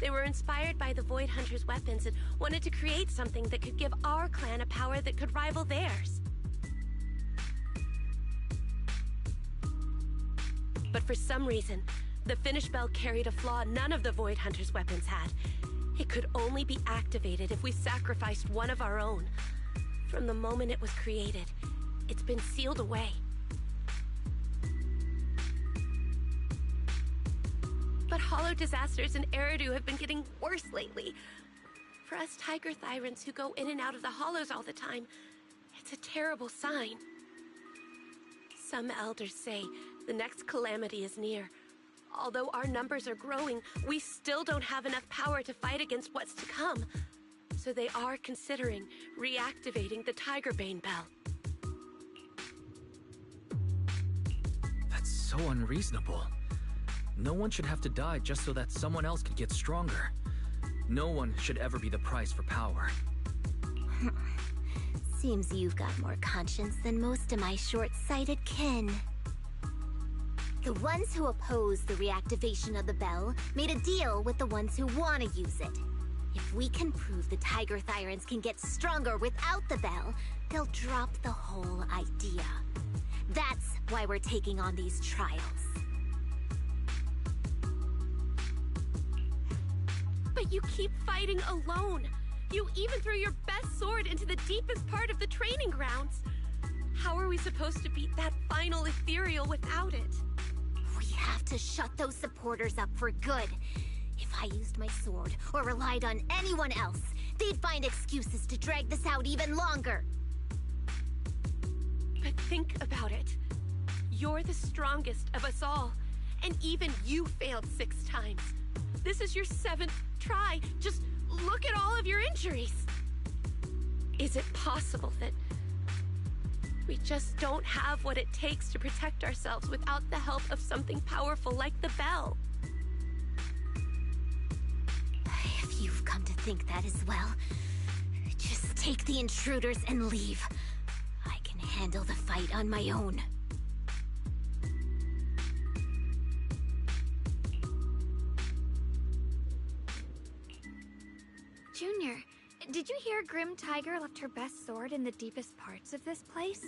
[SPEAKER 8] They were inspired by the Void Hunter's weapons and wanted to create something that could give our clan a power that could rival theirs. But for some reason, the finished bell carried a flaw none of the Void Hunter's weapons had. It could only be activated if we sacrificed one of our own. From the moment it was created, it's been sealed away. But hollow disasters in Eridu have been getting worse lately. For us Tiger Thyrans who go in and out of the hollows all the time, it's a terrible sign. Some elders say the next calamity is near. Although our numbers are growing, we still don't have enough power to fight against what's to come. So they are considering reactivating the Tigerbane Bell.
[SPEAKER 3] That's so unreasonable. No one should have to die just so that someone else could get stronger. No one should ever be the price for power.
[SPEAKER 7] Seems you've got more conscience than most of my short-sighted kin. The ones who oppose the reactivation of the bell made a deal with the ones who want to use it. If we can prove the Tiger Thyrans can get stronger without the bell, they'll drop the whole idea. That's why we're taking on these trials.
[SPEAKER 8] But you keep fighting alone. You even threw your best sword into the deepest part of the training grounds. How are we supposed to beat that final ethereal without it?
[SPEAKER 7] We have to shut those supporters up for good. If I used my sword or relied on anyone else, they'd find excuses to drag this out even longer.
[SPEAKER 8] But think about it. You're the strongest of us all, and even you failed 6 times. This is your 7th try. Just look at all of your injuries. Is it possible that we just don't have what it takes to protect ourselves without the help of something powerful like the bell?
[SPEAKER 7] If you've come to think that as well, just take the intruders and leave. I can handle the fight on my own.
[SPEAKER 2] Junior, did you hear Grim Tiger left her best sword in the deepest parts of this place?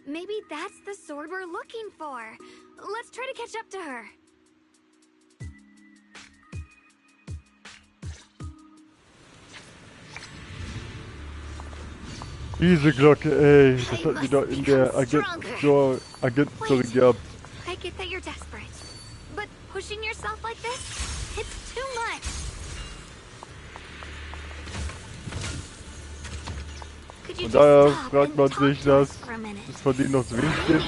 [SPEAKER 2] Maybe that's the sword we're looking for. Let's try to catch up to her.
[SPEAKER 1] Diese Glocke, ey, das hatten wir doch in der Agenten-Story gehabt.
[SPEAKER 2] I get that you're desperate, but pushing yourself like this, it's too much. Could you
[SPEAKER 1] Und
[SPEAKER 2] just
[SPEAKER 1] daher
[SPEAKER 2] stop
[SPEAKER 1] fragt
[SPEAKER 2] and
[SPEAKER 1] man
[SPEAKER 2] talk
[SPEAKER 1] sich,
[SPEAKER 2] to
[SPEAKER 1] dass
[SPEAKER 2] us for a minute?
[SPEAKER 1] es von denen noch so wenig gibt.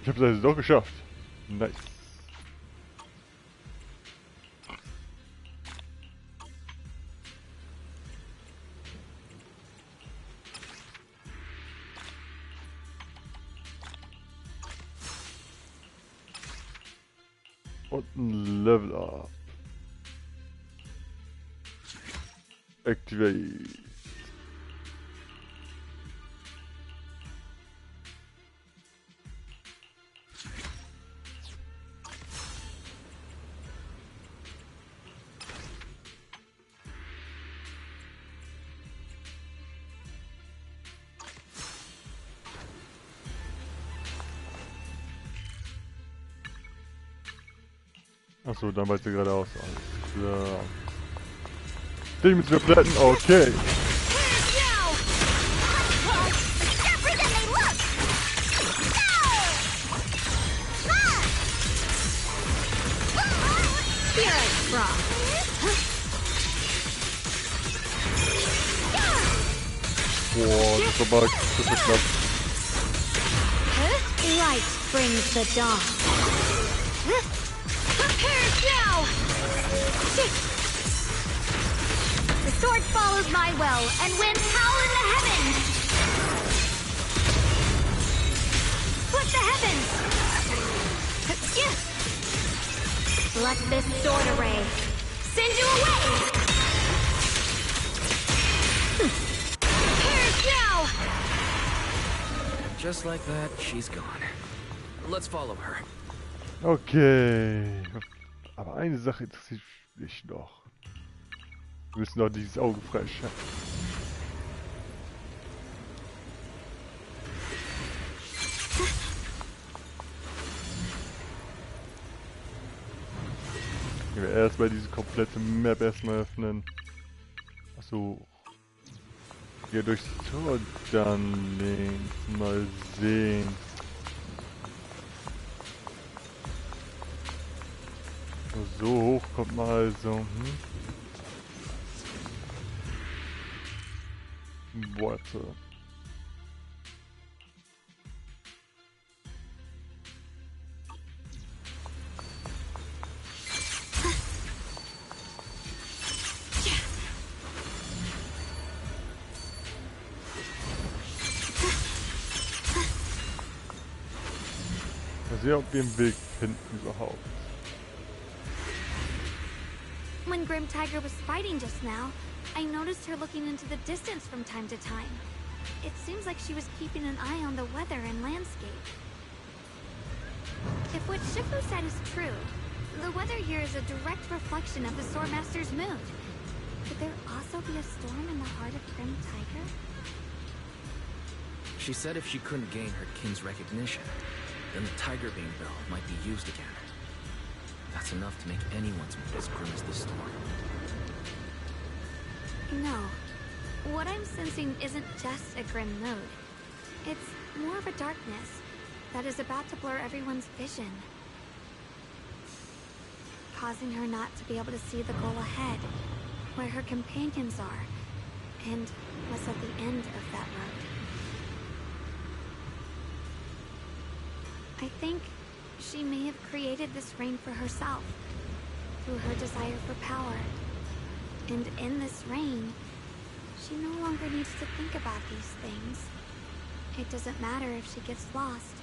[SPEAKER 1] Ich habe es also doch geschafft. Nice. Und ein Level Up. Activate. Achso, dann weiter geradeaus. Alles klar. Den müssen wir plätten, okay. Boah, das ist aber knapp.
[SPEAKER 2] Light brings the dawn. Prepared now! The sword follows my will and wins power in the heavens! Split the heavens! Let this sword array send you away! Prepared now!
[SPEAKER 3] Just like that, she's gone. Let's follow her.
[SPEAKER 1] Okay. Aber eine Sache interessiert mich noch. Wir müssen noch dieses Auge freischalten. Gehen wir erstmal diese komplette Map erstmal öffnen. Achso. Hier durchs Tor dann links. Mal sehen. So hoch kommt man also. Worte. Mal sehen, ob wir einen Weg finden überhaupt.
[SPEAKER 2] When Grim Tiger was fighting just now, I noticed her looking into the distance from time to time. It seems like she was keeping an eye on the weather and landscape. If what Shifu said is true, the weather here is a direct reflection of the Swordmaster's mood. Could there also be a storm in the heart of Grim Tiger?
[SPEAKER 3] She said if she couldn't gain her king's recognition, then the Tiger Beam Bell might be used again. That's enough to make anyone's mood as grim as the storm.
[SPEAKER 2] No. What I'm sensing isn't just a grim mood. It's more of a darkness that is about to blur everyone's vision, causing her not to be able to see the goal ahead, where her companions are, and what's at the end of that road. I think she may have created this rain for herself, through her desire for power. And in this rain, she no longer needs to think about these things. It doesn't matter if she gets lost,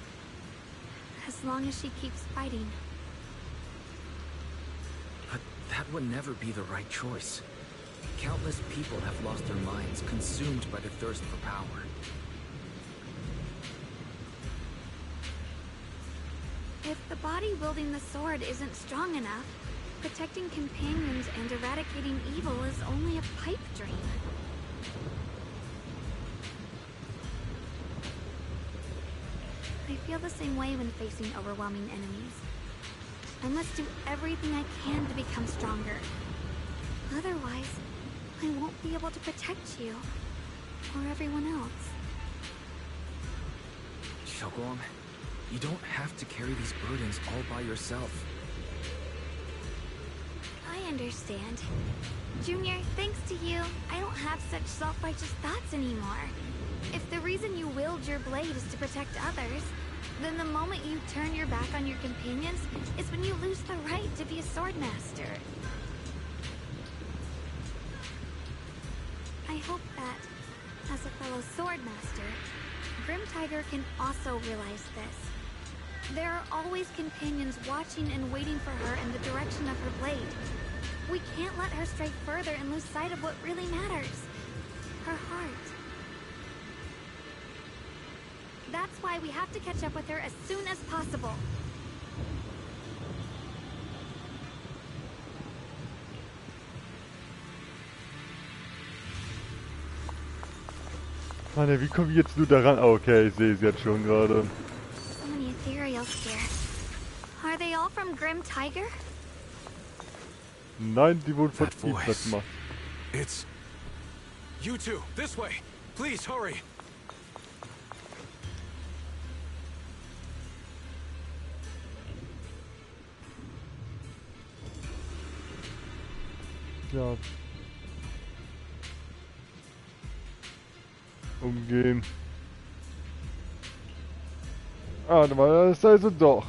[SPEAKER 2] as long as she keeps fighting.
[SPEAKER 3] But that would never be the right choice. Countless people have lost their minds, consumed by the thirst for power.
[SPEAKER 2] If the body wielding the sword isn't strong enough, protecting companions and eradicating evil is only a pipe dream. I feel the same way when facing overwhelming enemies. I must do everything I can to become stronger. Otherwise, I won't be able to protect you, or everyone else.
[SPEAKER 3] Shogun, you don't have to carry these burdens all by yourself.
[SPEAKER 2] I understand. Junior, thanks to you, I don't have such self-righteous thoughts anymore. If the reason you wield your blade is to protect others, then the moment you turn your back on your companions is when you lose the right to be a swordmaster. I hope that, as a fellow swordmaster, Grim Tiger can also realize this. There are always companions watching and waiting for her in the direction of her blade. We can't let her stray further and lose sight of what really matters. Her heart. That's why we have to catch up with her as soon as possible.
[SPEAKER 1] Mann, wie komme ich jetzt nur daran? Oh, okay, ich sehe es jetzt schon gerade.
[SPEAKER 2] So many ethereals here. Are they all from Grim Tiger?
[SPEAKER 1] Nein, die wurden von
[SPEAKER 6] That
[SPEAKER 1] ihm
[SPEAKER 6] voice.
[SPEAKER 1] gemacht.
[SPEAKER 6] It's... You two, this way! Please, hurry!
[SPEAKER 1] Ja. Umgehen. Ah, da war das also doch.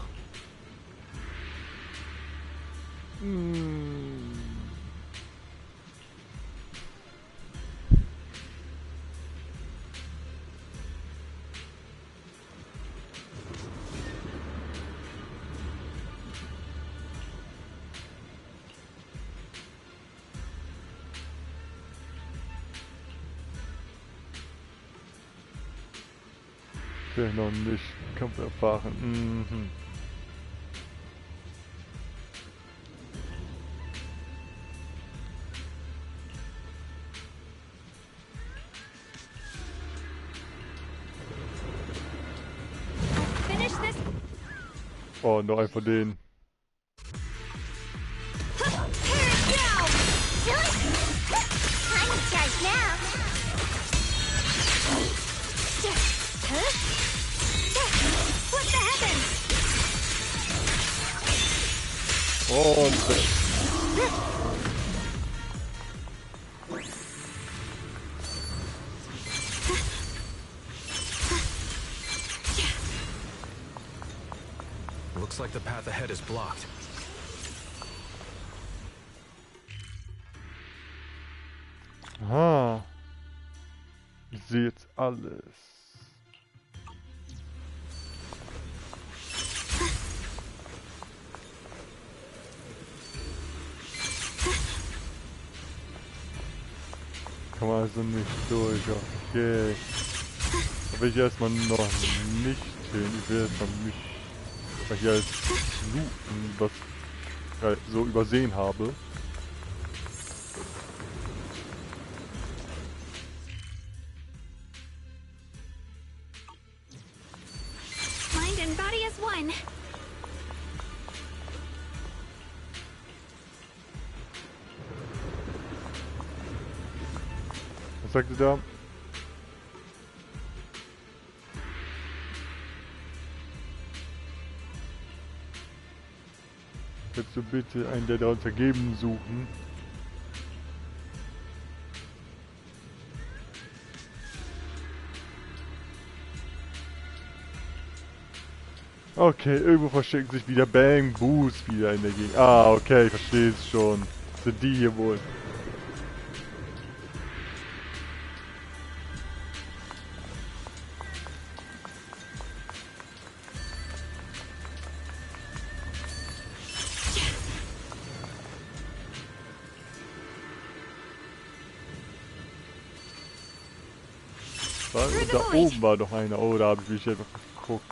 [SPEAKER 1] Okay, noch nicht. Kampf erfahren. Mhm.
[SPEAKER 2] Finish this.
[SPEAKER 1] Oh, noch ein von denen.
[SPEAKER 7] Time to charge now.
[SPEAKER 2] What the heavens?
[SPEAKER 1] Und
[SPEAKER 6] Looks like the path ahead is blocked.
[SPEAKER 1] aha. Ich sehe jetzt alles. Kann man also nicht durch, okay. Da will ich erstmal noch nicht hin. Ich will erstmal mich hier als looten, was ich so übersehen habe.
[SPEAKER 2] Mind and body as one.
[SPEAKER 1] Was sagt ihr da? Kannst du bitte einen der da untergeben suchen? Okay, irgendwo verstecken sich wieder Bang Boos wieder in der Gegend. Ah, okay, ich verstehe es schon. Das sind die hier wohl. Da oben war doch einer. Oh, da habe ich mich einfach geguckt.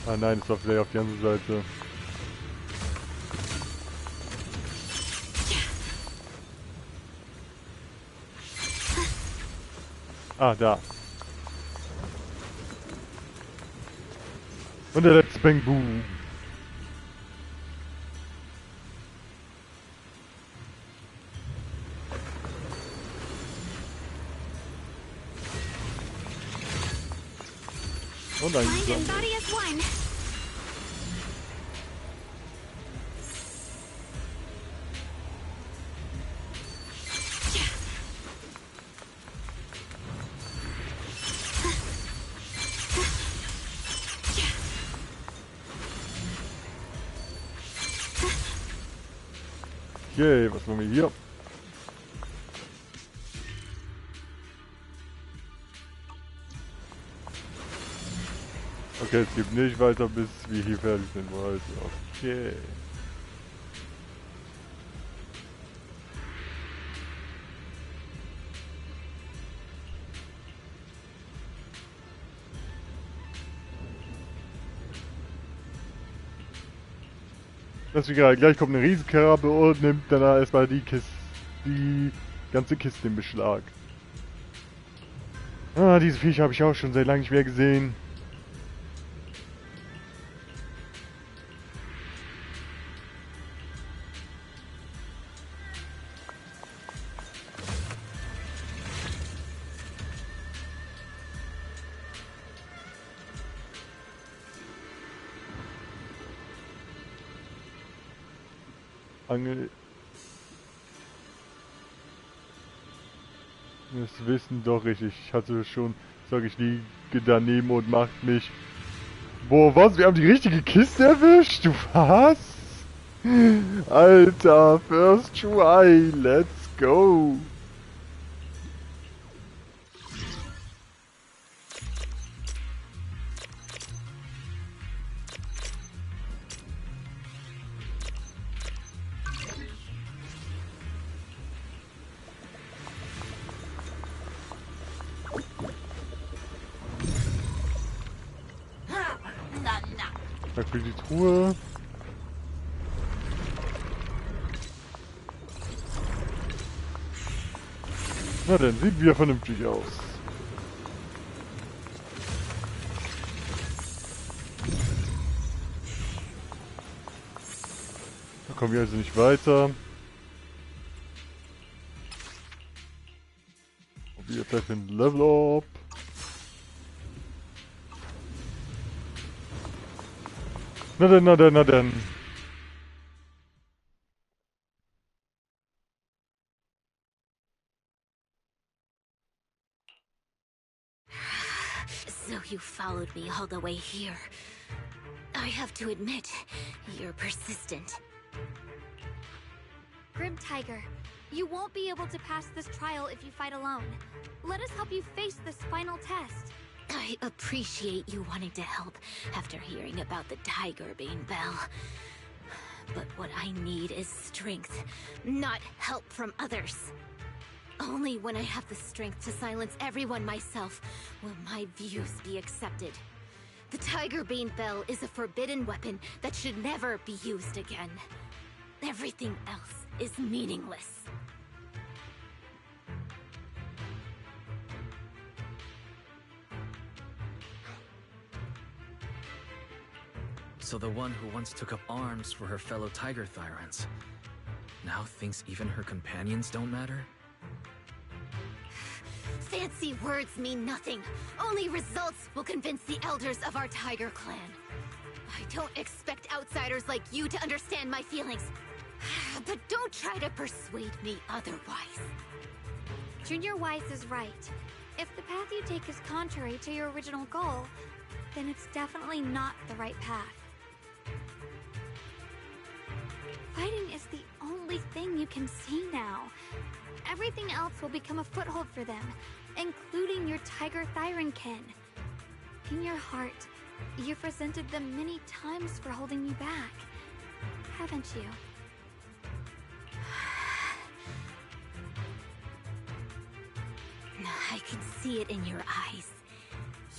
[SPEAKER 1] Ah nein, das war vielleicht auf die andere Seite. Ah, da. Und der letzte Bang Boom. Und ein
[SPEAKER 2] Mind and body as one.
[SPEAKER 1] Okay, was machen wir hier? Okay, es geht nicht weiter, bis wir hier fertig sind. Also, okay. Das ist egal, gleich kommt eine Riesenkrabbe und nimmt dann erstmal die ganze Kiste in Beschlag. Ah, diese Viecher habe ich auch schon seit langem nicht mehr gesehen. Angel. Das Wissen doch richtig. Ich hatte schon, sag ich, liege daneben und macht mich. Boah, was? Wir haben die richtige Kiste erwischt? Du was? Alter, first try, let's go. Da für die Truhe. Na dann, sieht wieder vernünftig aus. Da kommen wir also nicht weiter. Und wieder Zeit für ein Level Up. Na dann, na dann, na dann.
[SPEAKER 7] So you followed me all the way here. I have to admit, you're persistent.
[SPEAKER 2] Grim Tiger, you won't be able to pass this trial if you fight alone. Let us help you face this final test.
[SPEAKER 7] I appreciate you wanting to help after hearing about the Tiger Bane Bell. But what I need is strength, not help from others. Only when I have the strength to silence everyone myself will my views be accepted. The Tiger Bane Bell is a forbidden weapon that should never be used again. Everything else is meaningless.
[SPEAKER 3] So the one who once took up arms for her fellow Tiger Thyrans. now thinks even her companions don't matter?
[SPEAKER 7] Fancy words mean nothing. Only results will convince the elders of our tiger clan. I don't expect outsiders like you to understand my feelings. But don't try to persuade me otherwise.
[SPEAKER 2] Junior Wise is right. If the path you take is contrary to your original goal, then it's definitely not the right path. Fighting is the only thing you can see now. Everything else will become a foothold for them, including your Tiger Thyron kin. In your heart, you've resented them many times for holding you back, haven't you?
[SPEAKER 7] I can see it in your eyes.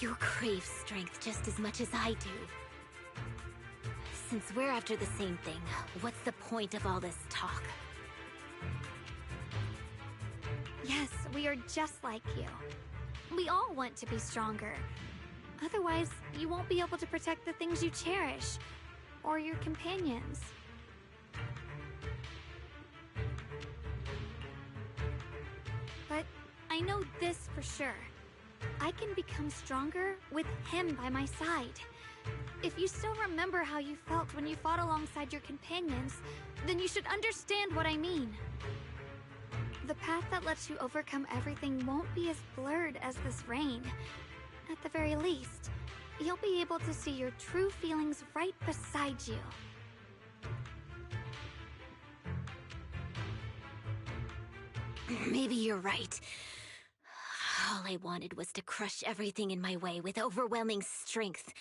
[SPEAKER 7] You crave strength just as much as I do. Since we're after the same thing, what's the point of all this talk?
[SPEAKER 2] Yes, we are just like you. We all want to be stronger. Otherwise, you won't be able to protect the things you cherish, or your companions. But I know this for sure. I can become stronger with him by my side. If you still remember how you felt when you fought alongside your companions, then you should understand what I mean. The path that lets you overcome everything won't be as blurred as this rain. At the very least, you'll be able to see your true feelings right beside you.
[SPEAKER 7] Maybe you're right. All I wanted was to crush everything in my way with overwhelming strength.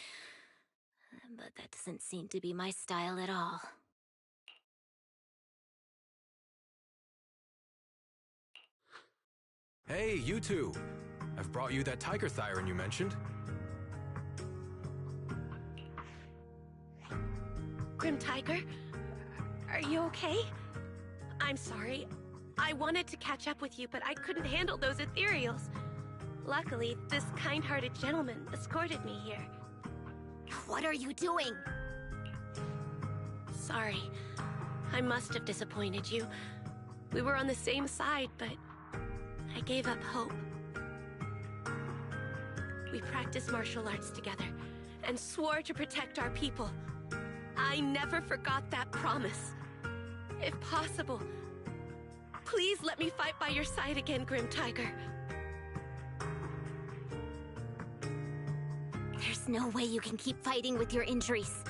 [SPEAKER 7] But that doesn't seem to be my style at all.
[SPEAKER 6] Hey, you two! I've brought you that Tiger Thyron you mentioned.
[SPEAKER 8] Grim Tiger, are you okay? I'm sorry. I wanted to catch up with you, but I couldn't handle those ethereals. Luckily, this kind-hearted gentleman escorted me here.
[SPEAKER 7] What are you doing?
[SPEAKER 8] Sorry. I must have disappointed you. We were on the same side, but I gave up hope. We practiced martial arts together and swore to protect our people. I never forgot that promise. If possible, please let me fight by your side again, Grim Tiger.
[SPEAKER 7] There's no way you can keep fighting with your injuries.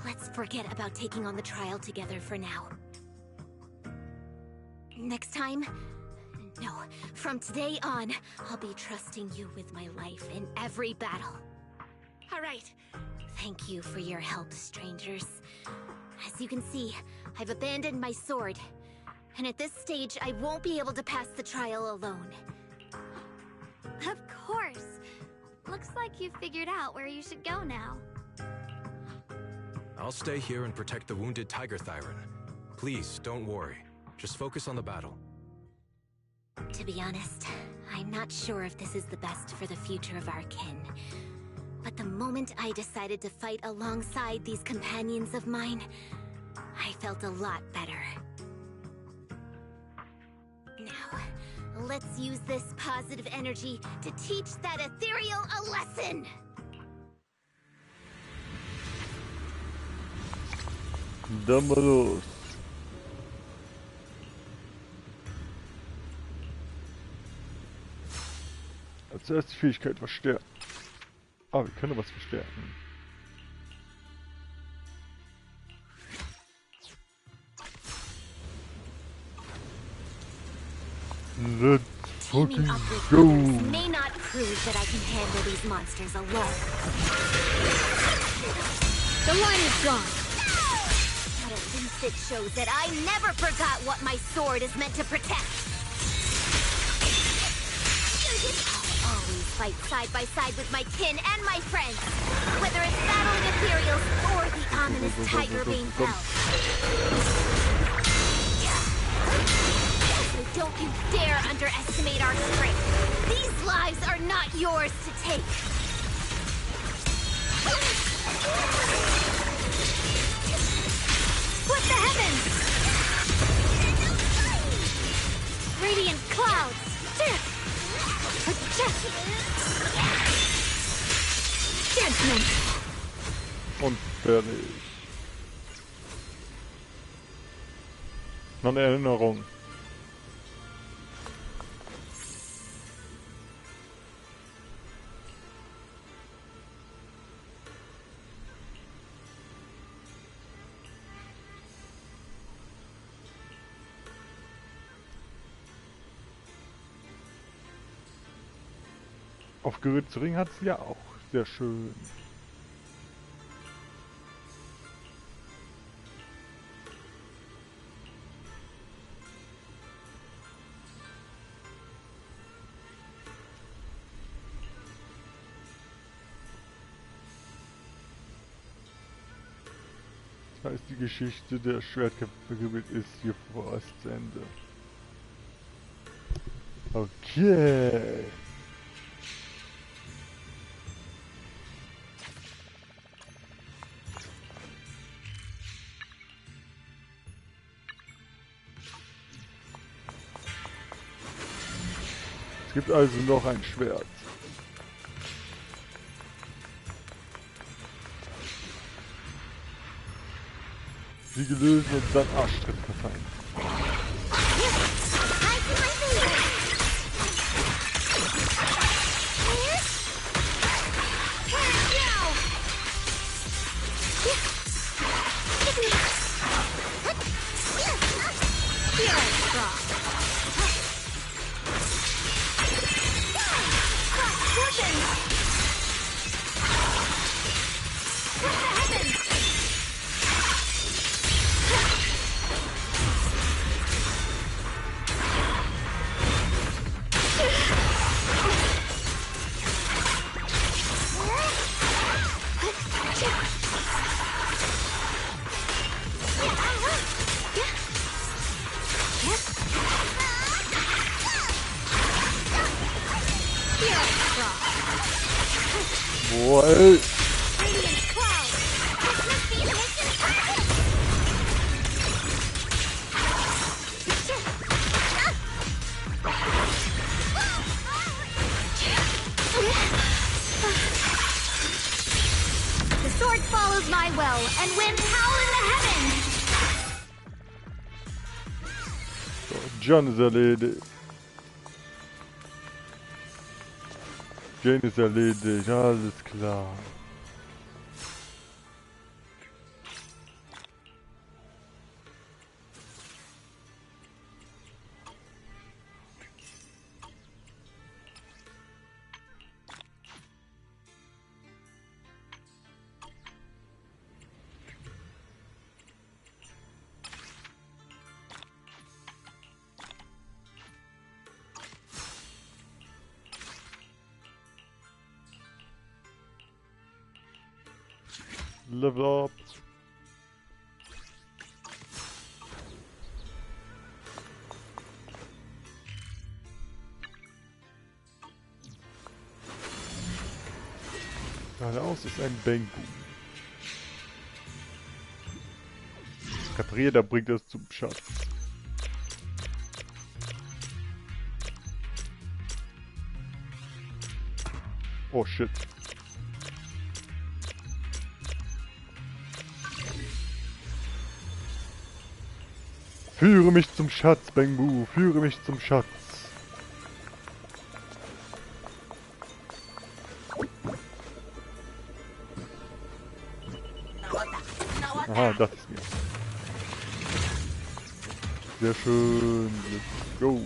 [SPEAKER 7] Let's forget about taking on the trial together for now. Next time? No, from today on, I'll be trusting you with my life in every battle.
[SPEAKER 8] All right.
[SPEAKER 7] Thank you for your help, strangers. As you can see, I've abandoned my sword. And at this stage, I won't be able to pass the trial alone.
[SPEAKER 2] Of course. Looks like you've figured out where you should go now.
[SPEAKER 6] I'll stay here and protect the wounded Tiger Thyron. Please, don't worry. Just focus on the battle.
[SPEAKER 7] To be honest, I'm not sure if this is the best for the future of our kin. But the moment I decided to fight alongside these companions of mine, I felt a lot better. Now, let's use this positive energy to teach that ethereal a lesson!
[SPEAKER 1] Dann mal los. Als erstes die Fähigkeit verstärken. Ah, wir können was verstärken. Let's
[SPEAKER 7] Teaming
[SPEAKER 1] fucking
[SPEAKER 7] up with
[SPEAKER 1] go!
[SPEAKER 7] others may not prove that I can handle these monsters alone.
[SPEAKER 2] The line is gone.
[SPEAKER 7] But at least it shows that I never forgot what my sword is meant to protect. I'll always fight side by side with my kin and my friends, whether it's battling ethereals or the ominous tiger being held. So don't you dare underestimate our strength. These lives are not yours to take. What the heavens?
[SPEAKER 2] Punishment.
[SPEAKER 1] Und fertig. Noch eine Erinnerung. Aufgerührtes Ring hat sie ja auch. Sehr schön. Das heißt, die Geschichte der Schwertkämpfer ist hier vorerst zu Ende. Okay. Es gibt also noch ein Schwert. Siege lösen und dann Arschtritt verteilen. Boah, ey.
[SPEAKER 2] The sword follows my will, and winds howl in the heavens!
[SPEAKER 1] So, John ist erledigt. Jane ist erledigt, alles klar. Level up. Geradeaus ist ein Bengu. Repariert, er bringt es zum Schatz. Oh shit. Führe mich zum Schatz, Bengu, führe mich zum Schatz. Aha, das ist mir. Sehr schön, let's go.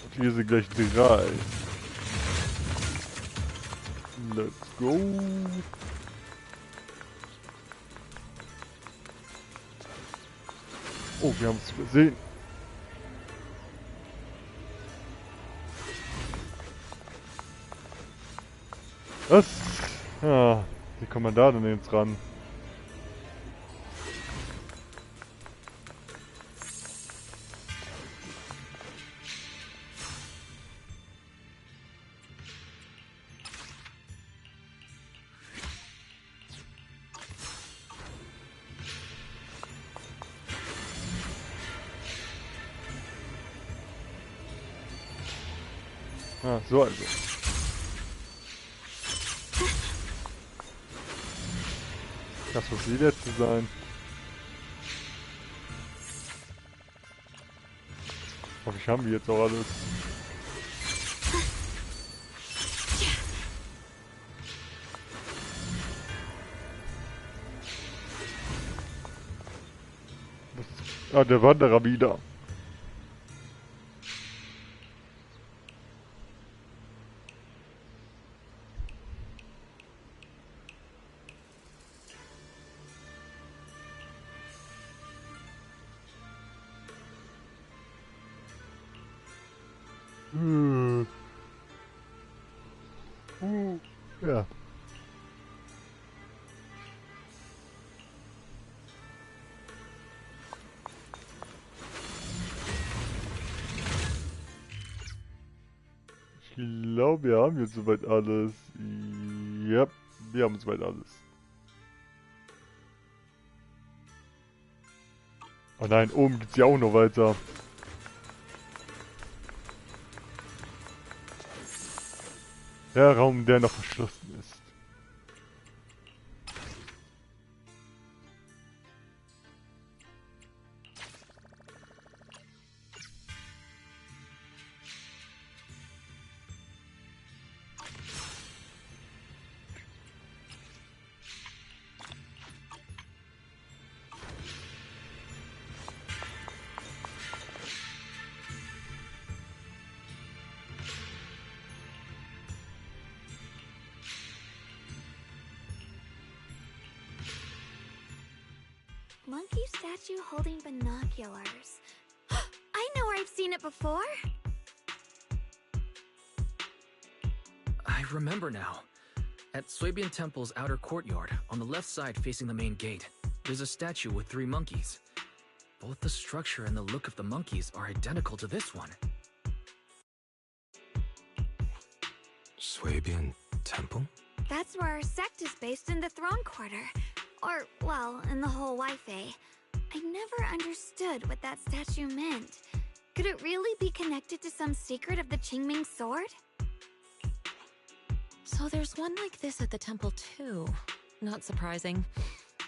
[SPEAKER 1] Und hier sind gleich 3. Let's go. Oh, wir haben es übersehen. Was? Ah, wie kommt man da denn jetzt ran? Ah, so also. Das muss die letzte sein. Hoffentlich haben wir jetzt auch alles. Ah, der Wanderer wieder. Ja. Ich glaube, wir haben jetzt soweit alles. Ja, wir haben soweit alles. Oh nein, oben geht's ja auch noch weiter. Der Raum, der noch verschlossen ist.
[SPEAKER 2] Monkey statue holding binoculars. I know where I've seen it before.
[SPEAKER 3] I remember now. At Swabian Temple's outer courtyard, on the left side facing the main gate, there's a statue with 3 monkeys. Both the structure and the look of the monkeys are identical to this one.
[SPEAKER 6] Swabian Temple?
[SPEAKER 2] That's where our sect is based in the Throne Quarter. Or, well, in the whole Wi-Fi. I never understood what that statue meant. Could it really be connected to some secret of the Qingming sword?
[SPEAKER 5] So there's one like this at the temple too. Not surprising.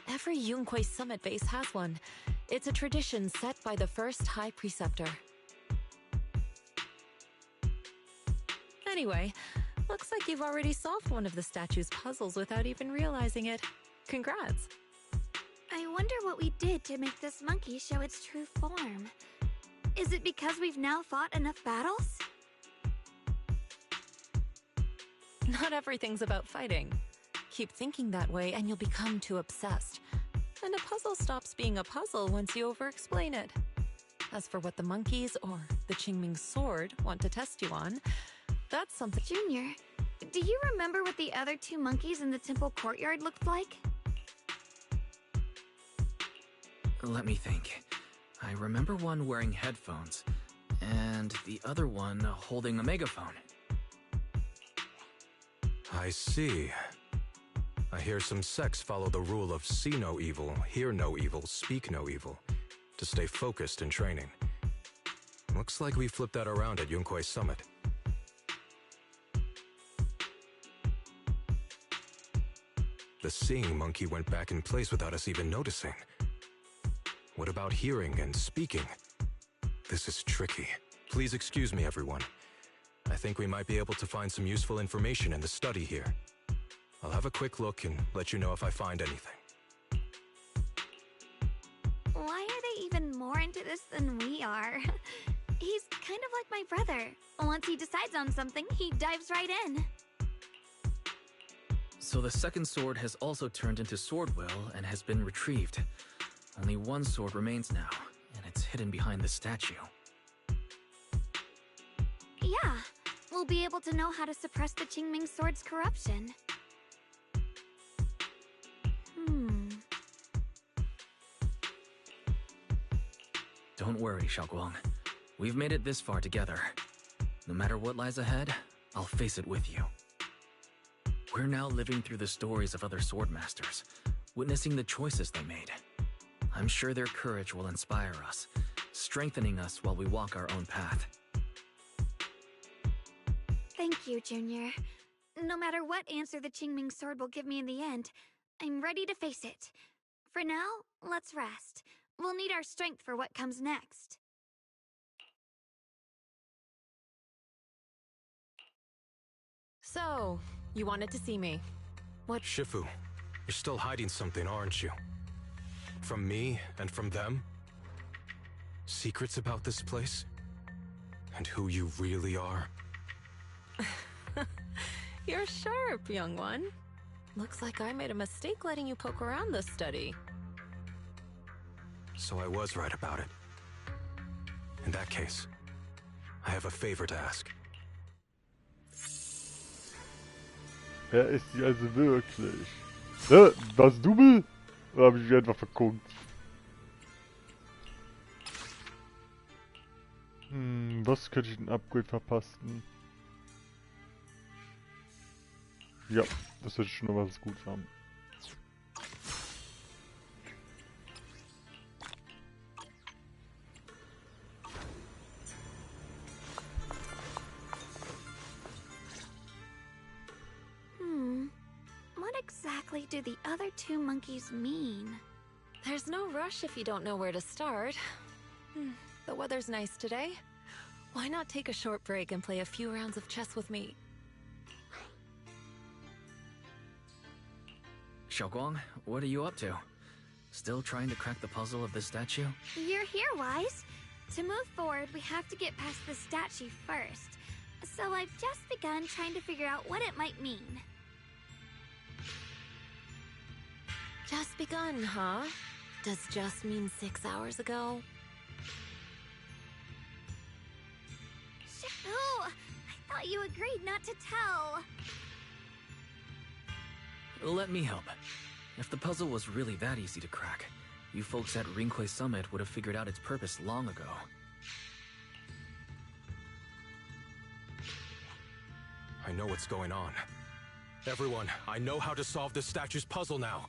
[SPEAKER 5] Every Yunquei summit base has one. It's a tradition set by the first High Preceptor. Anyway, looks like you've already solved one of the statue's puzzles without even realizing it. Congrats!
[SPEAKER 2] I wonder what we did to make this monkey show its true form. Is it because we've now fought enough battles?
[SPEAKER 5] Not everything's about fighting. Keep thinking that way and you'll become too obsessed. And a puzzle stops being a puzzle once you over-explain it. As for what the monkeys or the Qingming sword want to test you on, that's something—
[SPEAKER 2] Junior, do you remember what the other 2 monkeys in the temple courtyard looked like?
[SPEAKER 3] Let me think. I remember one wearing headphones, and the other one holding a megaphone.
[SPEAKER 6] I see. I hear some sects follow the rule of see no evil, hear no evil, speak no evil, to stay focused in training. Looks like we flipped that around at Yunquei Summit. The seeing monkey went back in place without us even noticing. What about hearing and speaking? This is tricky. Please excuse me, everyone. I think we might be able to find some useful information in the study here. I'll have a quick look and let you know if I find anything.
[SPEAKER 2] Why are they even more into this than we are? He's kind of like my brother. Once he decides on something, he dives right in.
[SPEAKER 3] So the second sword has also turned into Swordwill and has been retrieved. Only one sword remains now, and it's hidden behind the statue.
[SPEAKER 2] Yeah, we'll be able to know how to suppress the Qingming sword's corruption.
[SPEAKER 3] Don't worry, Xiaoguang. We've made it this far together. No matter what lies ahead, I'll face it with you. We're now living through the stories of other swordmasters, witnessing the choices they made. I'm sure their courage will inspire us, strengthening us while we walk our own path.
[SPEAKER 2] Thank you, Junior. No matter what answer the Qingming sword will give me in the end, I'm ready to face it. For now, let's rest. We'll need our strength for what comes next.
[SPEAKER 5] So, you wanted to see me. What?
[SPEAKER 6] Shifu, you're still hiding something, aren't you? From me and from them? Secrets about this place? And who you really are?
[SPEAKER 5] You're sharp, young one. Looks like I made a mistake letting you poke around this study.
[SPEAKER 6] So I was right about it. In that case, I have a favor to ask.
[SPEAKER 1] Wer ist sie also wirklich? Was Double? Oder habe ich mich einfach verguckt? Was könnte ich ein Upgrade verpassen? Ja, das hätte ich schon mal was gut haben.
[SPEAKER 2] What exactly do the other two monkeys mean?
[SPEAKER 5] There's no rush if you don't know where to start. The weather's nice today. Why not take a short break and play a few rounds of chess with me?
[SPEAKER 3] Xiaoguang, what are you up to? Still trying to crack the puzzle of this statue?
[SPEAKER 2] You're here, Wise. To move forward, we have to get past the statue first. So I've just begun trying to figure out what it might mean.
[SPEAKER 5] Just begun, huh? Does just mean 6 hours ago?
[SPEAKER 2] Shifu! I thought you agreed not to tell.
[SPEAKER 3] Let me help. If the puzzle was really that easy to crack, you folks at Rinkwei Summit would have figured out its purpose long ago.
[SPEAKER 6] I know what's going on. Everyone, I know how to solve this statue's puzzle now.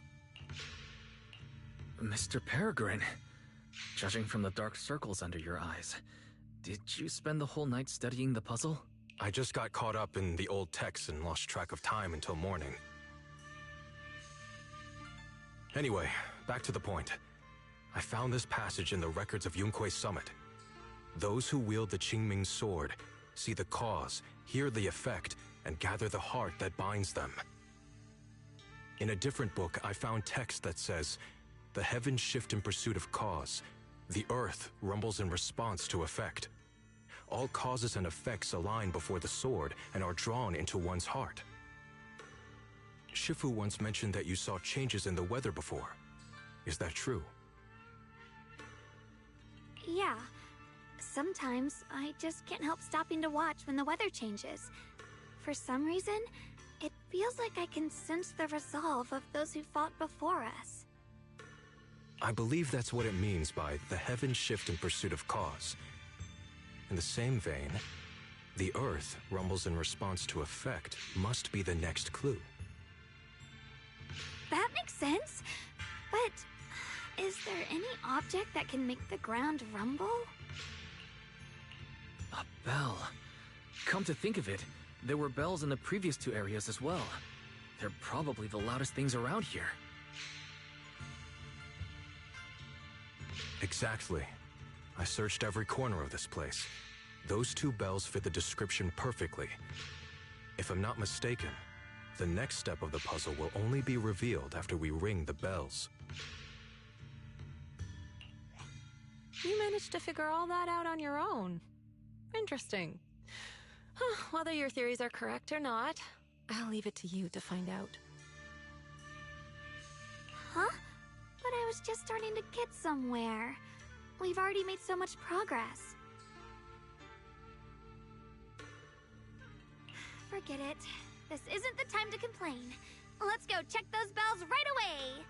[SPEAKER 3] Mr. Peregrine, judging from the dark circles under your eyes, did you spend the whole night studying the puzzle?
[SPEAKER 6] I just got caught up in the old texts and lost track of time until morning. Anyway, back to the point. I found this passage in the records of Yunkwei Summit. Those who wield the Qingming sword see the cause, hear the effect, and gather the heart that binds them. In a different book, I found text that says, "The heavens shift in pursuit of cause. The earth rumbles in response to effect. All causes and effects align before the sword and are drawn into one's heart." Shifu once mentioned that you saw changes in the weather before. Is that true?
[SPEAKER 2] Yeah. Sometimes I just can't help stopping to watch when the weather changes. For some reason, it feels like I can sense the resolve of those who fought before us.
[SPEAKER 6] I believe that's what it means by the heavens shift in pursuit of cause. In the same vein, the earth rumbles in response to effect must be the next clue.
[SPEAKER 2] That makes sense. But is there any object that can make the ground rumble?
[SPEAKER 3] A bell. Come to think of it, there were bells in the previous two areas as well. They're probably the loudest things around here.
[SPEAKER 6] Exactly. I searched every corner of this place. Those two bells fit the description perfectly. If I'm not mistaken, the next step of the puzzle will only be revealed after we ring the bells.
[SPEAKER 5] You managed to figure all that out on your own. Interesting. Whether your theories are correct or not, I'll leave it to you to find out.
[SPEAKER 2] Huh? But I was just starting to get somewhere. We've already made so much progress. Forget it. This isn't the time to complain. Let's go check those bells right away!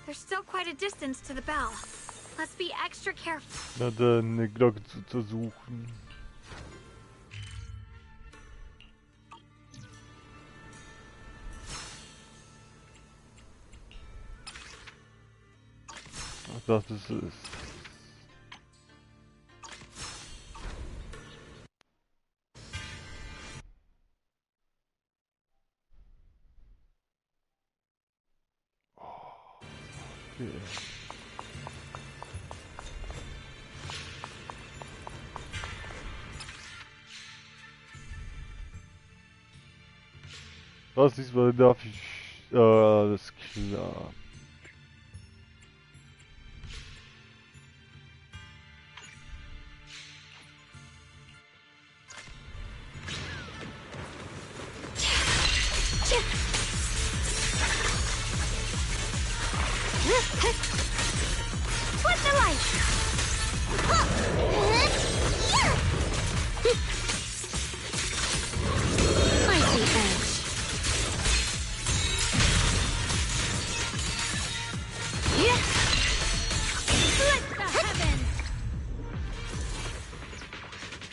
[SPEAKER 2] There's still quite a distance to the bell. Let's be extra careful.
[SPEAKER 1] Na dann, eine Glocke zu untersuchen. das ist es. Okay. Was diesmal darf ich... alles klar.
[SPEAKER 2] What's the light? Mighty edge. Split the heavens.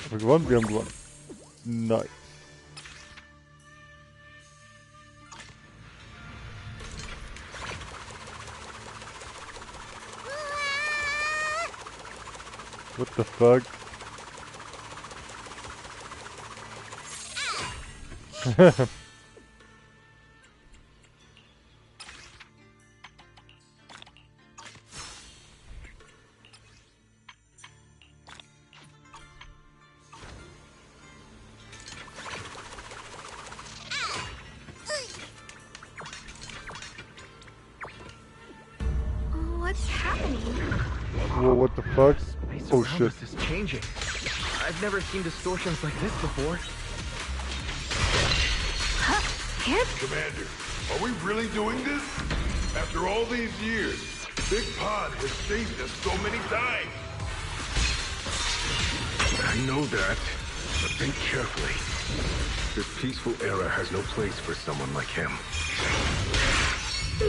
[SPEAKER 1] Haben wir gewonnen? Wir haben gewonnen. Nice. What the fuck?
[SPEAKER 2] What's happening?
[SPEAKER 1] Whoa, what the fuck? Oh shit.
[SPEAKER 3] This is changing. I've never seen distortions like this before.
[SPEAKER 9] Commander, are we really doing this? After all these years, Big Pod has saved us so many times.
[SPEAKER 10] I know that, but think carefully. This peaceful era has no place for someone like him.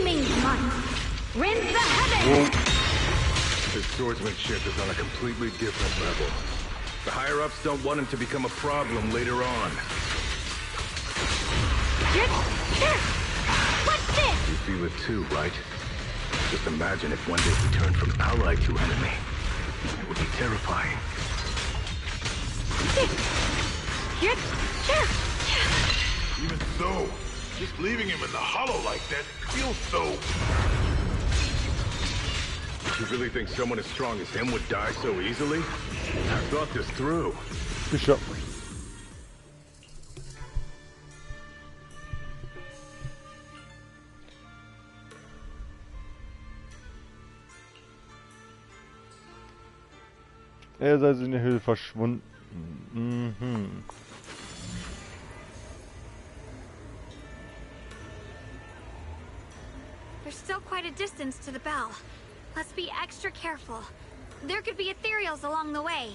[SPEAKER 2] Main one. Rinse the heavens!
[SPEAKER 10] His swordsmanship is on a completely different level. The higher-ups don't want him to become a problem later on.
[SPEAKER 2] What's this?
[SPEAKER 10] You feel it too, right? Just imagine if one day we turned from ally to enemy. It would be terrifying.
[SPEAKER 9] Even so, just leaving him in the hollow like that feels so...
[SPEAKER 10] You really think someone as strong as him would die so easily? I've thought this through.
[SPEAKER 1] Bishop. Er ist also in der Höhle verschwunden. Mhm.
[SPEAKER 2] There's still quite a distance to the bell. Let's be extra careful. There could be ethereals along the way.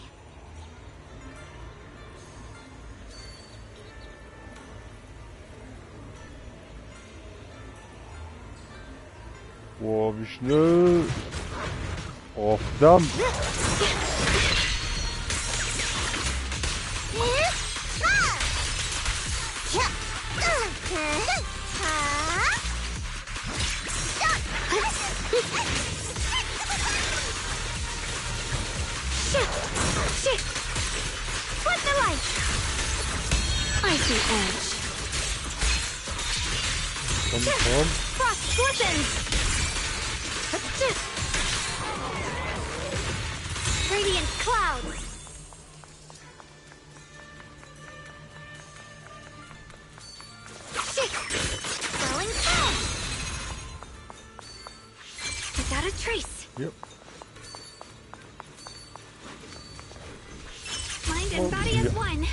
[SPEAKER 1] Boah, wie schnell. Oh, verdammt.
[SPEAKER 2] What's the light? Icy edge.
[SPEAKER 1] Komm.
[SPEAKER 2] Frost glistens. Radiant clouds. Swirling clouds. Without a trace.
[SPEAKER 1] Yep.
[SPEAKER 2] Mind and body as one.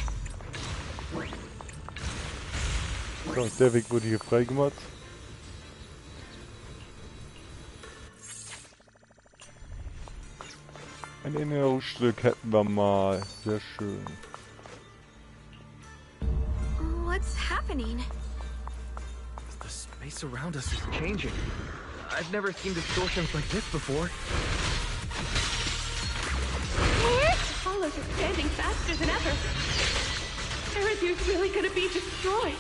[SPEAKER 1] So, der Weg wurde hier freigemacht. Ein Erinnerungsstück hätten wir mal. Sehr schön.
[SPEAKER 2] What's happening?
[SPEAKER 3] The space around us is changing. I've never seen distortions like this before.
[SPEAKER 8] The hollows are expanding faster than ever. Eridu's really gonna be destroyed.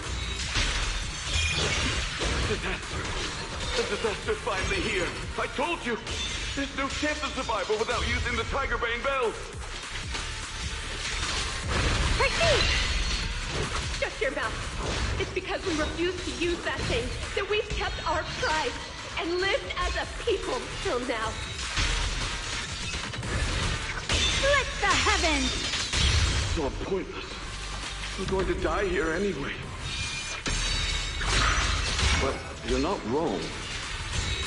[SPEAKER 9] Disaster! The disaster's finally here! I told you! There's no chance of survival without using the Tiger Bane bell.
[SPEAKER 8] Right. Shut your mouth. It's because we refuse to use that thing that we've kept our pride and lived as a people till now.
[SPEAKER 2] Split the heavens!
[SPEAKER 9] It's all pointless. We're going to die here anyway. But you're not wrong.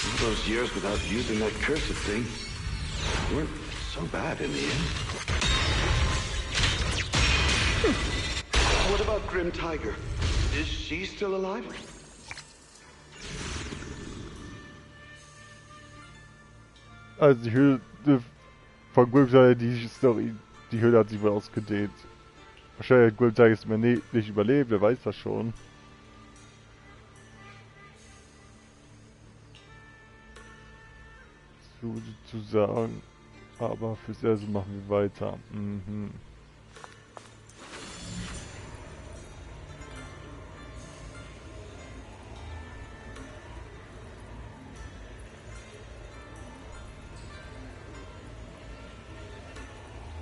[SPEAKER 9] All those years without using that cursed thing weren't so bad in the end. What about Grim Tiger? Is she still alive?
[SPEAKER 1] Also die Höhle von Grim Tiger, die Story, die Höhle hat sich wohl ausgedehnt. Wahrscheinlich hat Grim Tiger es mir nicht überlebt, wer weiß das schon. Zu sagen, aber fürs Erste machen wir weiter.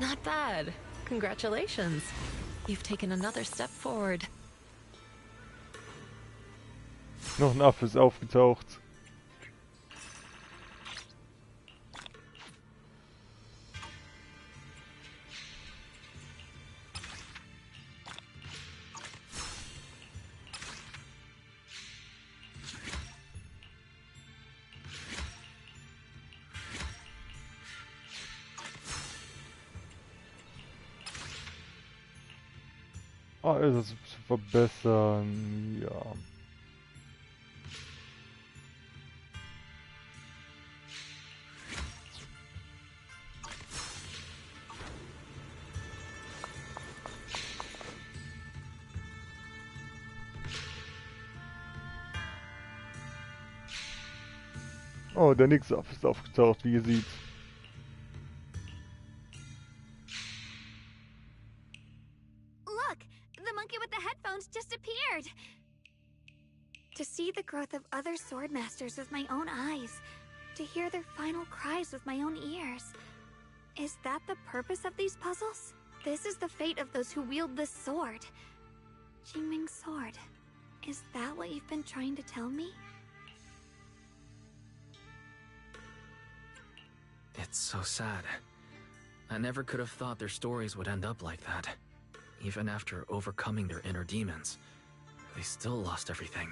[SPEAKER 5] Not bad. Congratulations. You've taken another step forward.
[SPEAKER 1] Noch ein Affe ist aufgetaucht. Alles zu verbessern, ja. Oh, der nächste Affe ist aufgetaucht, wie ihr seht.
[SPEAKER 2] Just appeared! To see the growth of other swordmasters with my own eyes, to hear their final cries with my own ears. Is that the purpose of these puzzles? This is the fate of those who wield this sword. Qingming's sword. Is that what you've been trying to tell me?
[SPEAKER 3] It's so sad. I never could have thought their stories would end up like that. Even after overcoming their inner demons, they still lost everything.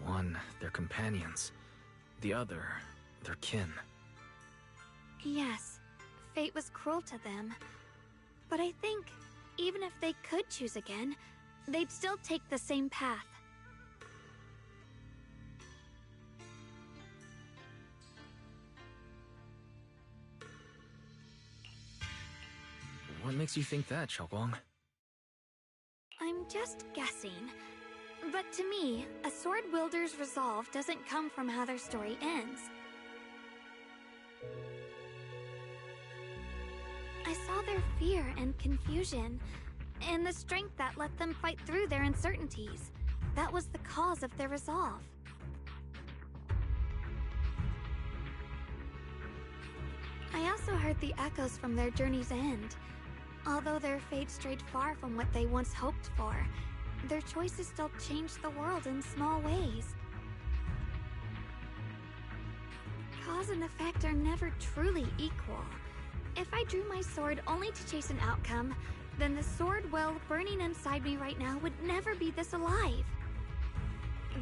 [SPEAKER 3] One, their companions. The other, their kin.
[SPEAKER 2] Yes, fate was cruel to them. But I think, even if they could choose again, they'd still take the same path.
[SPEAKER 3] What makes you think that, Xiaoguang?
[SPEAKER 2] I'm just guessing. But to me, a sword wielder's resolve doesn't come from how their story ends. I saw their fear and confusion, and the strength that let them fight through their uncertainties. That was the cause of their resolve. I also heard the echoes from their journey's end. Although their fate strayed far from what they once hoped for, their choices still changed the world in small ways. Cause and effect are never truly equal. If I drew my sword only to chase an outcome, then the sword will burning inside me right now would never be this alive.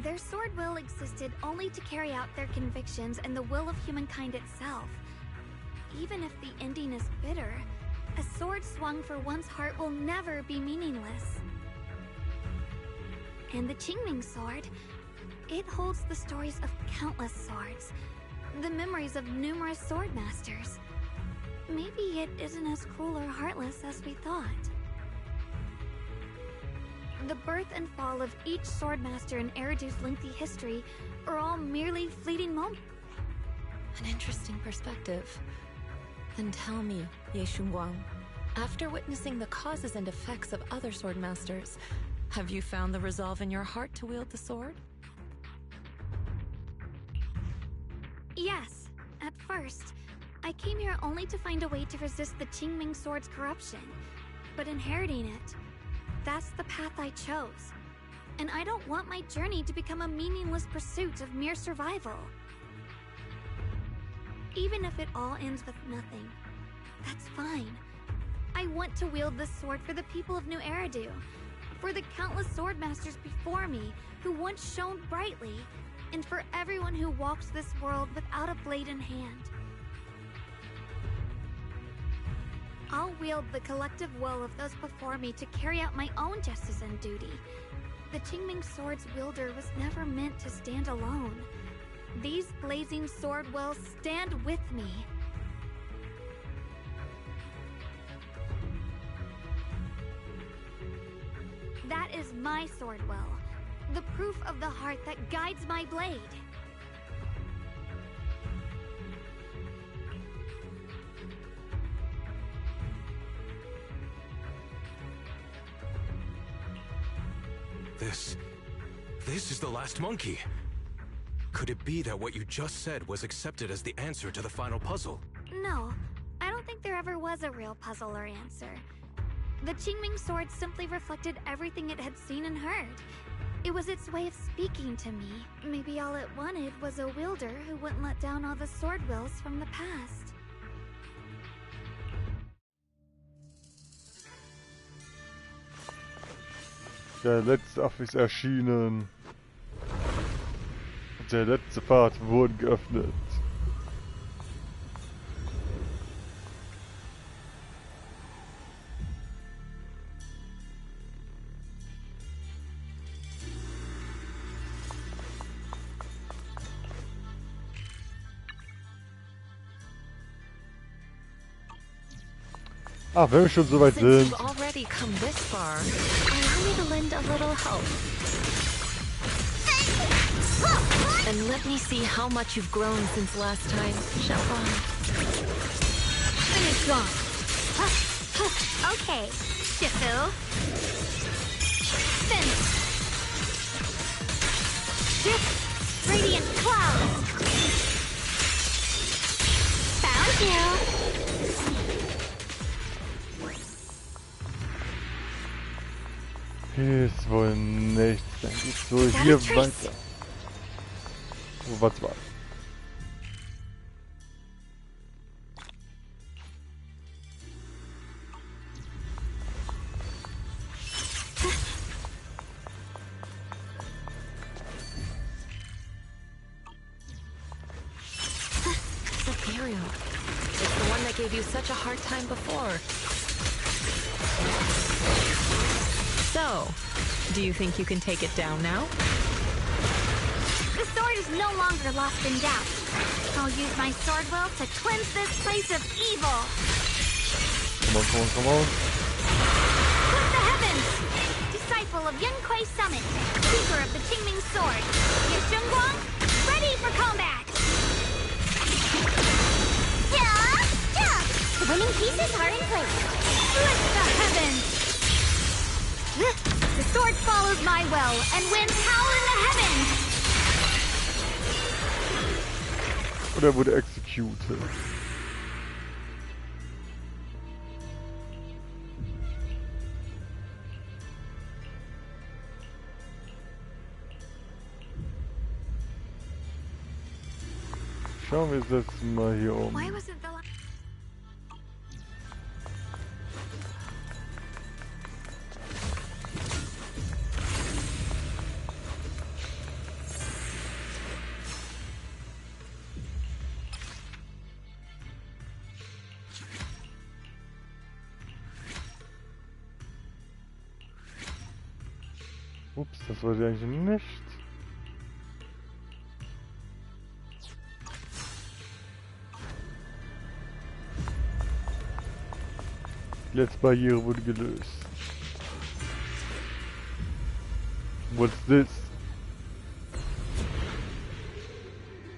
[SPEAKER 2] Their sword will existed only to carry out their convictions and the will of humankind itself. Even if the ending is bitter, a sword swung for one's heart will never be meaningless. And the Qingming sword, it holds the stories of countless swords, the memories of numerous sword masters. Maybe it isn't as cruel or heartless as we thought. The birth and fall of each swordmaster in Eridu's lengthy history are all merely fleeting moments.
[SPEAKER 5] An interesting perspective. Then tell me, Ye Shunguang, after witnessing the causes and effects of other swordmasters, have you found the resolve in your heart to wield the sword?
[SPEAKER 2] Yes, At first, I came here only to find a way to resist the Qingming Sword's corruption. But inheriting it, that's the path I chose. And I don't want my journey to become a meaningless pursuit of mere survival. Even if it all ends with nothing, that's fine. I want to wield this sword for the people of New Eridu, for the countless swordmasters before me who once shone brightly, and for everyone who walks this world without a blade in hand. I'll wield the collective will of those before me to carry out my own justice and duty. The Qingming Sword's wielder was never meant to stand alone. These blazing sword will stand with me. That is my sword will, the proof of the heart that guides my blade.
[SPEAKER 6] This is the last monkey. Could it be that what you just said was accepted as the answer to the final puzzle?
[SPEAKER 2] No, I don't think there ever was a real puzzle or answer. The Qingming Sword simply reflected everything it had seen and heard. It was its way of speaking to me. Maybe all it wanted was a wielder who wouldn't let down all the sword wills from the past.
[SPEAKER 1] Der letzte Affe ist erschienen. Und der letzte Pfad wurde geöffnet. Ah, wenn wir schon so weit
[SPEAKER 5] Since
[SPEAKER 1] sind.
[SPEAKER 5] you've already come this far, allow me to lend a little help. And let me see how much you've grown since last time, shall we?
[SPEAKER 2] Finish gone. Okay, Shifu. Finish. Shift Radiant Cloud. Found you.
[SPEAKER 1] Hier ist wohl nichts. Dann geht's wohl hier weiter. Oh, was war?
[SPEAKER 5] Ethereal. It's the one that gave you such a hard time before. So, do you think you can take it down now?
[SPEAKER 2] The sword is no longer lost in doubt. I'll use my sword will to cleanse this place of evil.
[SPEAKER 1] Come on, come on, come on.
[SPEAKER 2] With the heavens! Disciple of Yunquei Summit, keeper of the Qingming Sword, Yeshunguang, ready for combat! The winning pieces are in place. Lift the heavens! The sword follows my will and wins power in the heavens!
[SPEAKER 1] Oder wurde executed. Schauen wir uns das mal hier um.
[SPEAKER 2] Why wasn't the
[SPEAKER 1] Ups, das wollte ich eigentlich nicht. Die letzte Barriere wurde gelöst. What's this?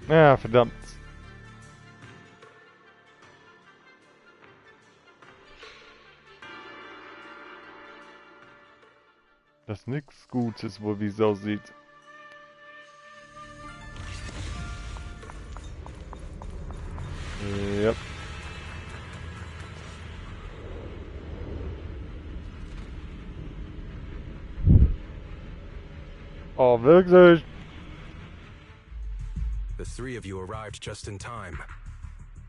[SPEAKER 1] Ah, verdammt. Das ist nichts Gutes, wohl wie es aussieht. Oh, wirklich?
[SPEAKER 6] The three of you arrived just in time.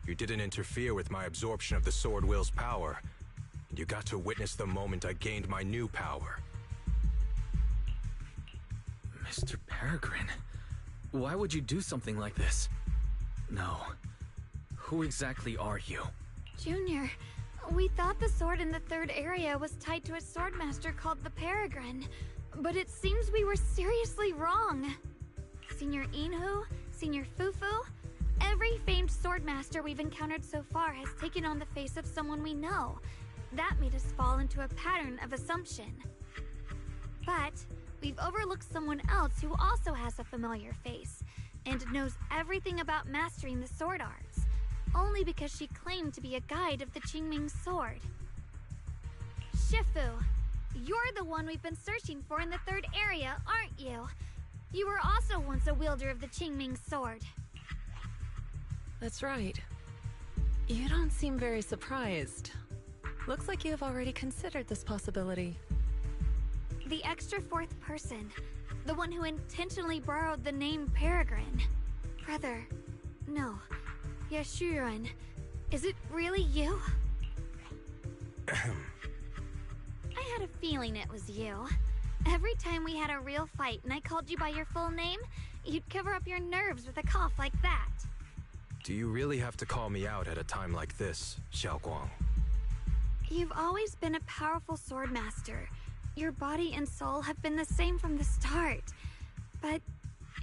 [SPEAKER 6] You didn't interfere with my absorption of the Sword Will's power, and you got to witness the moment I gained my new power.
[SPEAKER 3] Mr. Peregrine, why would you do something like this? No. Who exactly are you?
[SPEAKER 2] Junior, we thought the sword in the third area was tied to a swordmaster called the Peregrine, but it seems we were seriously wrong. Senior Inhu, Senior Fufu, every famed swordmaster we've encountered so far has taken on the face of someone we know. That made us fall into a pattern of assumption. But we've overlooked someone else who also has a familiar face and knows everything about mastering the sword arts, only because she claimed to be a guide of the Qingming sword. Shifu, you're the one we've been searching for in the third area, aren't you? You were also once a wielder of the Qingming sword.
[SPEAKER 5] That's right. You don't seem very surprised. Looks like you have already considered this possibility.
[SPEAKER 2] The extra fourth person, the one who intentionally borrowed the name Peregrine. Brother, no, Yashuren, is it really you? I had a feeling it was you. Every time we had a real fight and I called you by your full name, you'd cover up your nerves with a cough like that.
[SPEAKER 6] Do you really have to call me out at a time like this, Xiaoguang?
[SPEAKER 2] You've always been a powerful swordmaster. Your body and soul have been the same from the start. But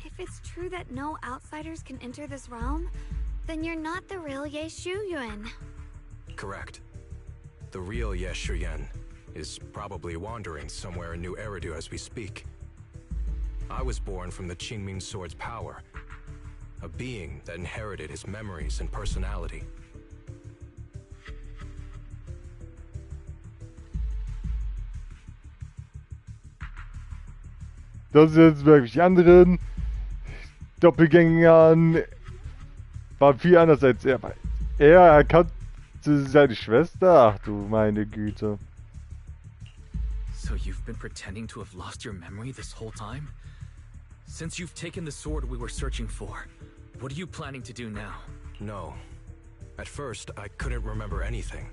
[SPEAKER 2] if it's true that no outsiders can enter this realm, then you're not the real Ye Shuyuan.
[SPEAKER 6] Correct. The real Ye Shuyan is probably wandering somewhere in New Eridu as we speak. I was born from the Qingming sword's power, a being that inherited his memories and personality.
[SPEAKER 1] Das jetzt wirklich anderen Doppelgängern war viel anders als er. Er erkannte seine Schwester. Ach du meine Güte.
[SPEAKER 3] So you've been pretending to have lost your memory this whole time? Since you've taken the sword we were searching for, what are you planning to do now?
[SPEAKER 6] No. At first, I couldn't remember anything.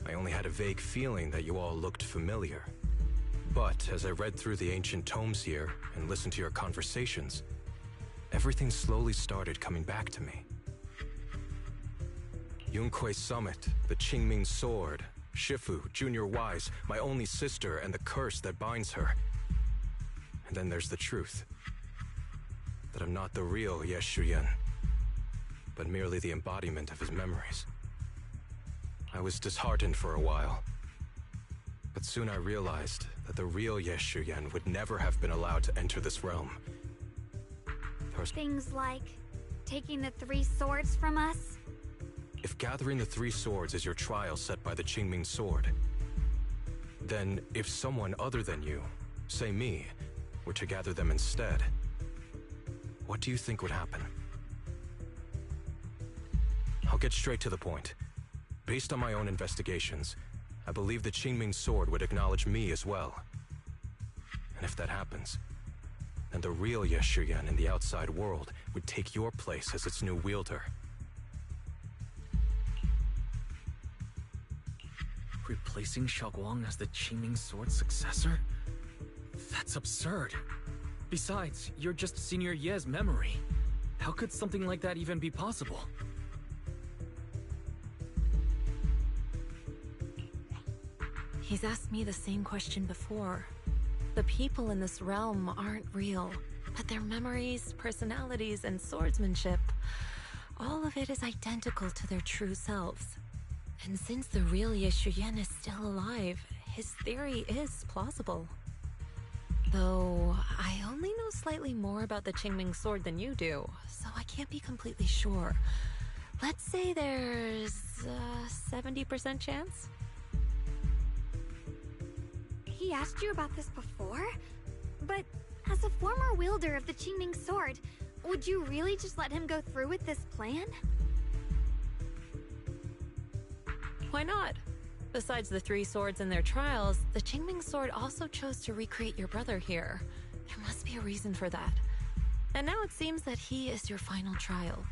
[SPEAKER 6] I only had a vague feeling that you all looked familiar. But as I read through the ancient tomes here and listened to your conversations, everything slowly started coming back to me. Yunque's Summit, the Qingming sword, Shifu, Junior Wise, my only sister, and the curse that binds her. And then there's the truth. That I'm not the real Ye Shuyan, but merely the embodiment of his memories. I was disheartened for a while, but soon I realized that the real Ye Shuyan would never have been allowed to enter this realm.
[SPEAKER 2] Things like taking the 3 swords from us?
[SPEAKER 6] If gathering the 3 swords is your trial set by the Qingming sword, then if someone other than you, say me, were to gather them instead, what do you think would happen? I'll get straight to the point. Based on my own investigations, I believe the Qingming sword would acknowledge me as well. And if that happens, then the real Ye Shuyan in the outside world would take your place as its new wielder.
[SPEAKER 3] Replacing Xiaoguang as the Qingming sword's successor? That's absurd. Besides, you're just Senior Ye's memory. How could something like that even be possible?
[SPEAKER 5] He's asked me the same question before. The people in this realm aren't real, but their memories, personalities, and swordsmanship, all of it is identical to their true selves. And since the real Ye Shuyan is still alive, his theory is plausible. Though, I only know slightly more about the Qingming sword than you do, so I can't be completely sure. Let's say there's a 70% chance?
[SPEAKER 2] He asked you about this before? But as a former wielder of the Qingming sword, would you really just let him go through with this plan?
[SPEAKER 5] Why not? Besides the 3 swords and their trials, the Qingming sword also chose to recreate your brother here. There must be a reason for that. And now it seems that he is your final trial.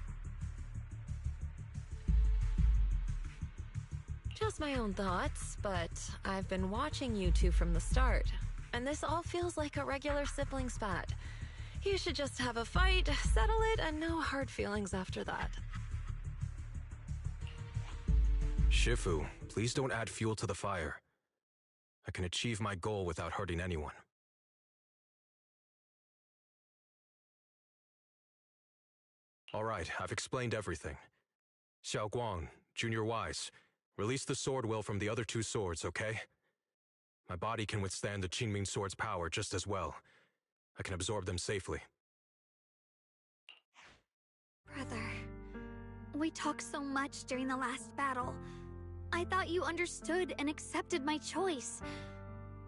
[SPEAKER 5] Just my own thoughts, but I've been watching you two from the start, and this all feels like a regular sibling spat. You should just have a fight, settle it, and no hard feelings after that.
[SPEAKER 6] Shifu, please don't add fuel to the fire. I can achieve my goal without hurting anyone. All right, I've explained everything. Xiao Guang, Junior Wise, release the sword will from the other two swords, okay? My body can withstand the Qingming sword's power just as well. I can absorb them safely.
[SPEAKER 2] Brother, we talked so much during the last battle. I thought you understood and accepted my choice.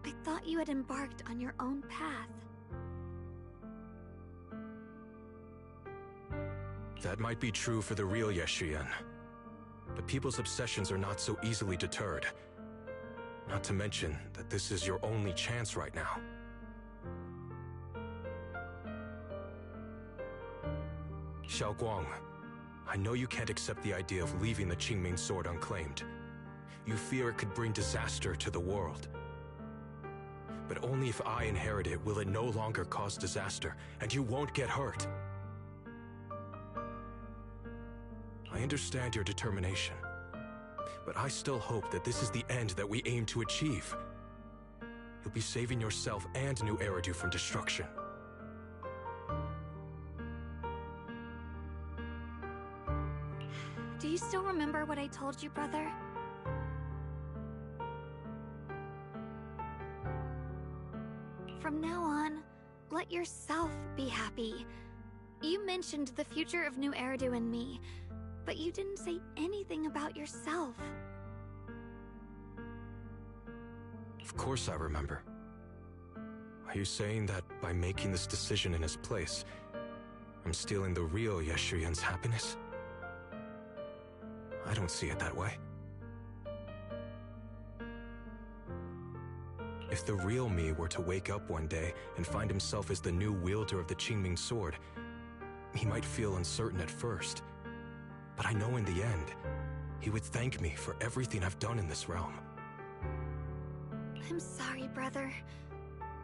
[SPEAKER 2] I thought you had embarked on your own path.
[SPEAKER 6] That might be true for the real Yeshian. But people's obsessions are not so easily deterred. Not to mention that this is your only chance right now. Xiao Guang, I know you can't accept the idea of leaving the Qingming sword unclaimed. You fear it could bring disaster to the world. But only if I inherit it will it no longer cause disaster, and you won't get hurt. I understand your determination, but I still hope that this is the end that we aim to achieve. You'll be saving yourself and New Eridu from destruction.
[SPEAKER 2] Do you still remember what I told you, brother? From now on, let yourself be happy. You mentioned the future of New Eridu and me, but you didn't say anything about yourself.
[SPEAKER 6] Of course I remember. Are you saying that by making this decision in his place, I'm stealing the real Yeshuyan's happiness? I don't see it that way. If the real me were to wake up one day and find himself as the new wielder of the Qingming sword, he might feel uncertain at first. But I know in the end, he would thank me for everything I've done in this realm.
[SPEAKER 2] I'm sorry, brother.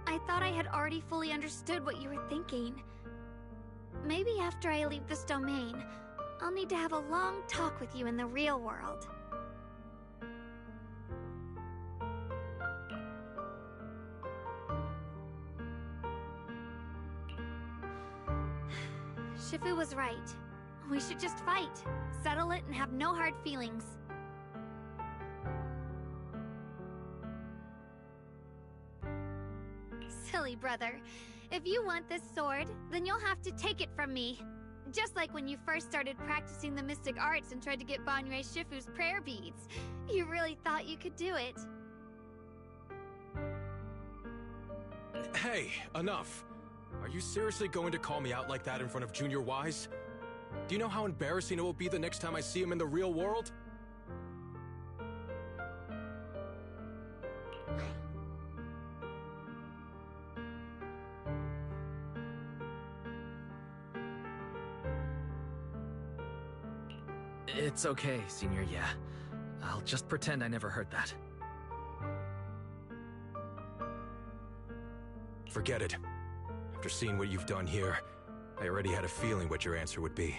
[SPEAKER 2] I thought I had already fully understood what you were thinking. Maybe after I leave this domain, I'll need to have a long talk with you in the real world. Shifu was right. We should just fight, settle it, and have no hard feelings. Silly brother. If you want this sword, then you'll have to take it from me. Just like when you first started practicing the mystic arts and tried to get Banrei Shifu's prayer beads. You really thought you could do it.
[SPEAKER 6] Hey, enough! Are you seriously going to call me out like that in front of Junior Wise? Do you know how embarrassing it will be the next time I see him in the real world?
[SPEAKER 3] It's okay, Senior, yeah. I'll just pretend I never heard that.
[SPEAKER 6] Forget it. After seeing what you've done here, I already had a feeling what your answer would be.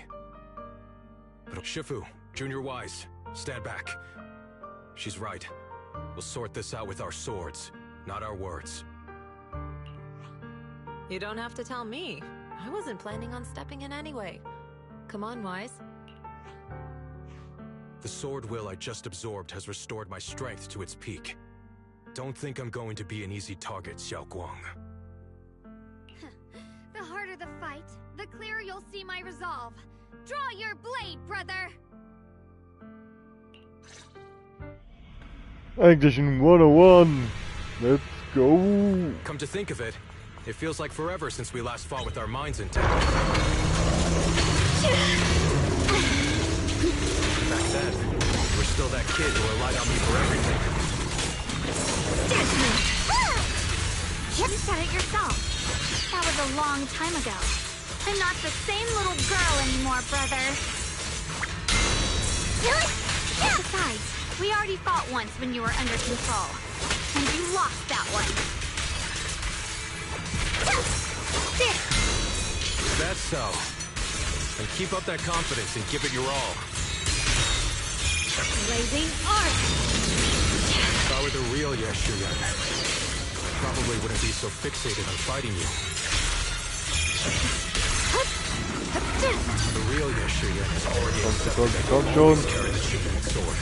[SPEAKER 6] But Shifu, Junior Wise, stand back. She's right. We'll sort this out with our swords, not our words.
[SPEAKER 5] You don't have to tell me. I wasn't planning on stepping in anyway. Come on, Wise.
[SPEAKER 6] The sword will I just absorbed has restored my strength to its peak. Don't think I'm going to be an easy target, Xiao Guang.
[SPEAKER 2] The harder the fight, the clearer you'll see my resolve. Draw your blade, brother!
[SPEAKER 1] Action 101. Let's go.
[SPEAKER 6] Come to think of it, it feels like forever since we last fought with our minds intact. Back then, you were still that kid who relied on me for everything.
[SPEAKER 2] You said it yourself. That a long time ago. I'm not the same little girl anymore, brother. Besides, we already fought once when you were under control. And you lost that one.
[SPEAKER 6] That's so. And keep up that confidence and give it your all.
[SPEAKER 2] Blazing art!
[SPEAKER 6] If I were the real Yeshua, I probably wouldn't be so fixated on fighting you. The real Yeshua has already accepted that you always carry the Shinran sword.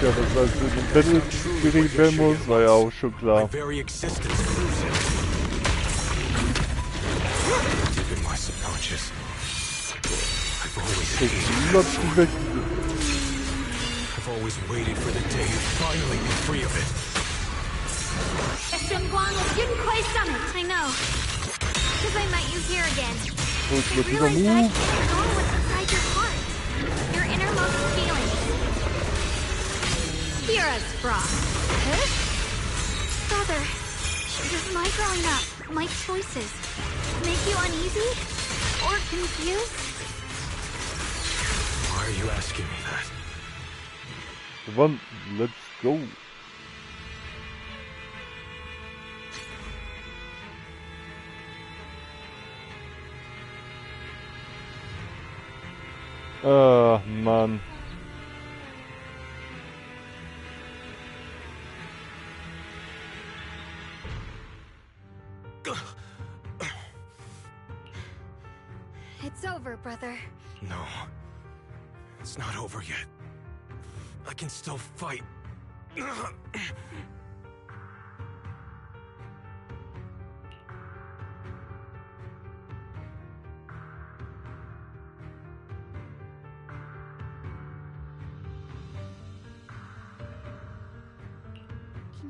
[SPEAKER 1] Ja, dass das für den Battle geregelt werden muss, war ja auch schon
[SPEAKER 6] My
[SPEAKER 1] klar.
[SPEAKER 6] very existence proves it. Deep in my subconscious, I've always waited for the day to finally be free of it.
[SPEAKER 2] I know. Because I met you here again.
[SPEAKER 1] Und
[SPEAKER 2] I
[SPEAKER 1] mit dieser
[SPEAKER 2] realized that I
[SPEAKER 1] Move.
[SPEAKER 2] can't ignore what's inside your heart. Your innermost feelings. Hear us, Frost. Huh? Brother, does my growing up, my choices, make you uneasy? Or confused?
[SPEAKER 6] Why are you asking me that?
[SPEAKER 1] One, let's go. Ah, Mann.
[SPEAKER 2] It's over, brother.
[SPEAKER 6] No. It's not over yet. I can still fight.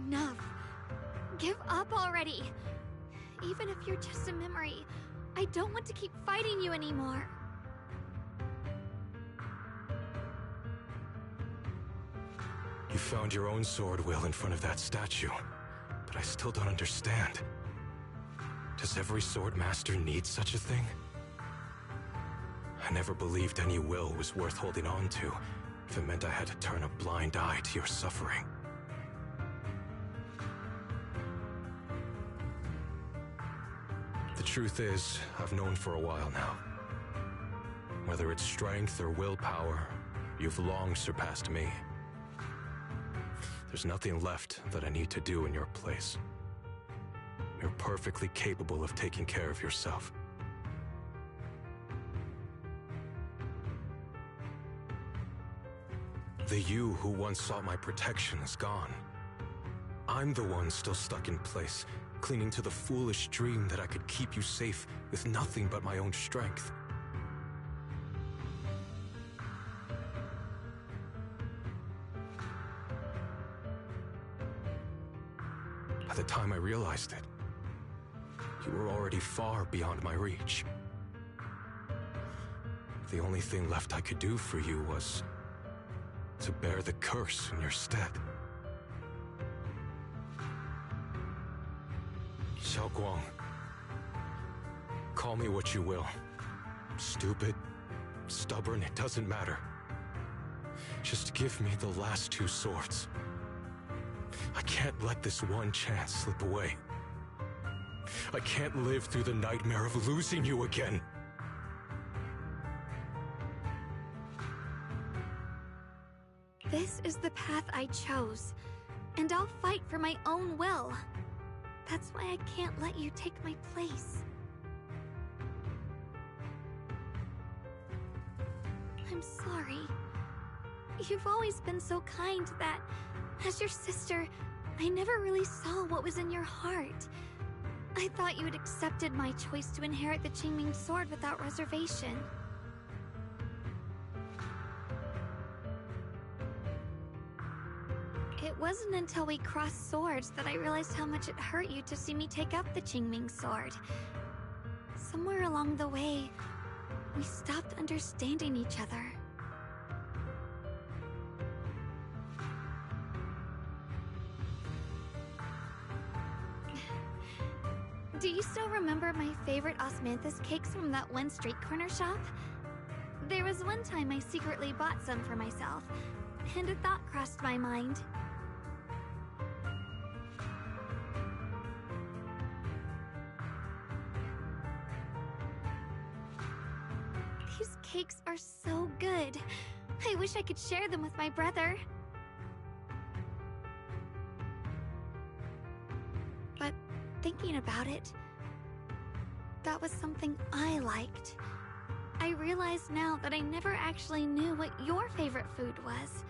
[SPEAKER 2] Enough. Give up already. Even if you're just a memory, I don't want to keep fighting you anymore.
[SPEAKER 6] You found your own sword, Will, in front of that statue. But I still don't understand. Does every sword master need such a thing? I never believed any will was worth holding on to, if it meant I had to turn a blind eye to your suffering. The truth is, I've known for a while now. Whether it's strength or willpower, you've long surpassed me. There's nothing left that I need to do in your place. You're perfectly capable of taking care of yourself. The you who once sought my protection is gone. I'm the one still stuck in place, clinging to the foolish dream that I could keep you safe with nothing but my own strength. By the time I realized it, you were already far beyond my reach. The only thing left I could do for you was to bear the curse in your stead. Xiao Guang, call me what you will. Stupid, stubborn, it doesn't matter. Just give me the last two swords. I can't let this one chance slip away. I can't live through the nightmare of losing you again.
[SPEAKER 2] This is the path I chose, and I'll fight for my own will. That's why I can't let you take my place. I'm sorry. You've always been so kind that, as your sister, I never really saw what was in your heart. I thought you had accepted my choice to inherit the Qingming sword without reservation. It wasn't until we crossed swords that I realized how much it hurt you to see me take up the Qingming sword. Somewhere along the way, we stopped understanding each other. remember my favorite osmanthus cakes from that one street corner shop? There was one time I secretly bought some for myself, and a thought crossed my mind. These cakes are so good. I wish I could share them with my brother. But thinking about it, that was something I liked. I realize now that I never actually knew what your favorite food was.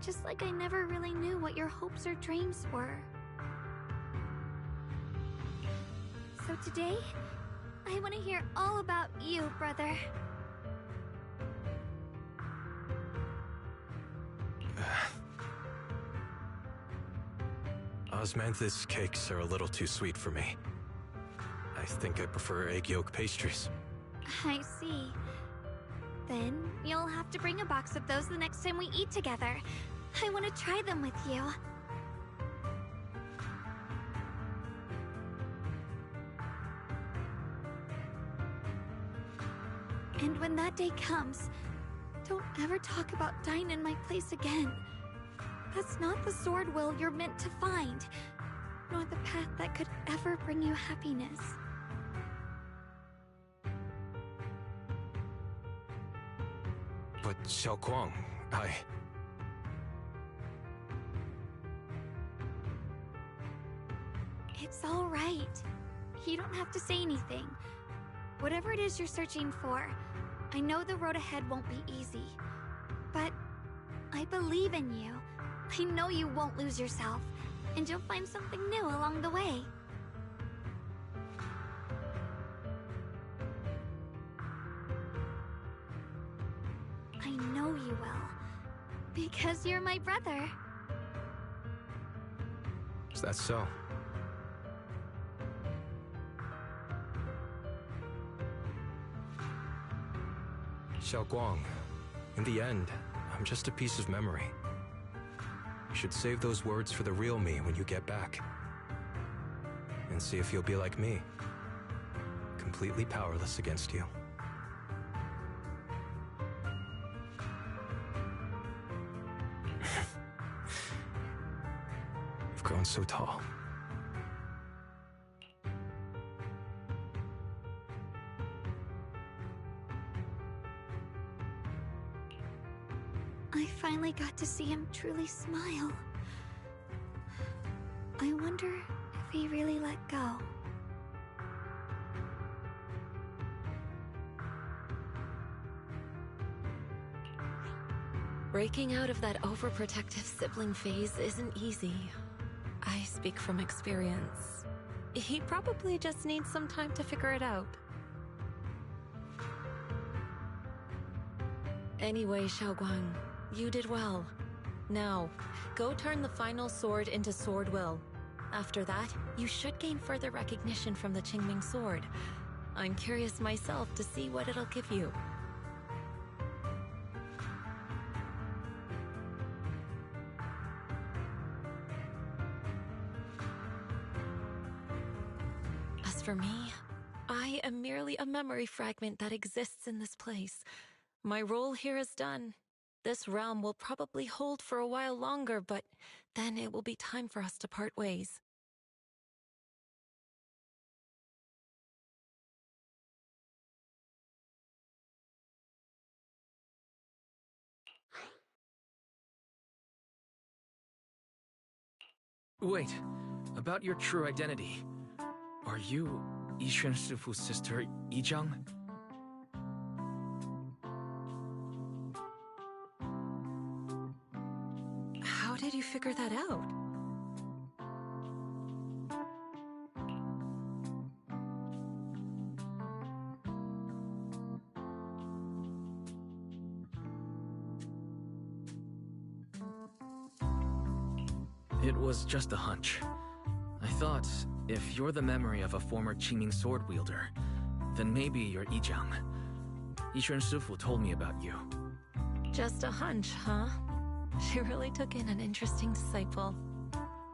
[SPEAKER 2] Just like I never really knew what your hopes or dreams were. So today, I want to hear all about you, brother.
[SPEAKER 6] Osmanthus cakes are a little too sweet for me. I think I prefer egg yolk pastries.
[SPEAKER 2] I see. Then you'll have to bring a box of those the next time we eat together. I want to try them with you. And when that day comes, don't ever talk about dying in my place again. That's not the sword will you're meant to find, nor the path that could ever bring you happiness.
[SPEAKER 6] But Xiaoguang,
[SPEAKER 2] It's all right. You don't have to say anything. Whatever it is you're searching for, I know the road ahead won't be easy. But I believe in you. I know you won't lose yourself, and you'll find something new along the way. I know you will, because you're my brother.
[SPEAKER 6] is that so? Xiaoguang, in the end, I'm just a piece of memory. You should save those words for the real me when you get back. And see if you'll be like me. Completely powerless against you. You've grown so tall.
[SPEAKER 2] I finally got to see him truly smile. I wonder if he really let go.
[SPEAKER 5] Breaking out of that overprotective sibling phase isn't easy. I speak from experience. He probably just needs some time to figure it out. Anyway, Xiaoguang, you did well. Now, go turn the final sword into Sword Will. After that, you should gain further recognition from the Qingming sword. I'm curious myself to see what it'll give you. As for me, I am merely a memory fragment that exists in this place. My role here is done. This realm will probably hold for a while longer, but then it will be time for us to part ways.
[SPEAKER 3] Wait, about your true identity. Are you Yixuan Shifu's sister, Yizhang?
[SPEAKER 5] How did you figure that out?
[SPEAKER 3] It was just a hunch. I thought, if you're the memory of a former Qingming sword wielder, then maybe you're Yizhang. Yixuan Shifu told me about you.
[SPEAKER 5] Just a hunch, huh? She really took in an interesting disciple.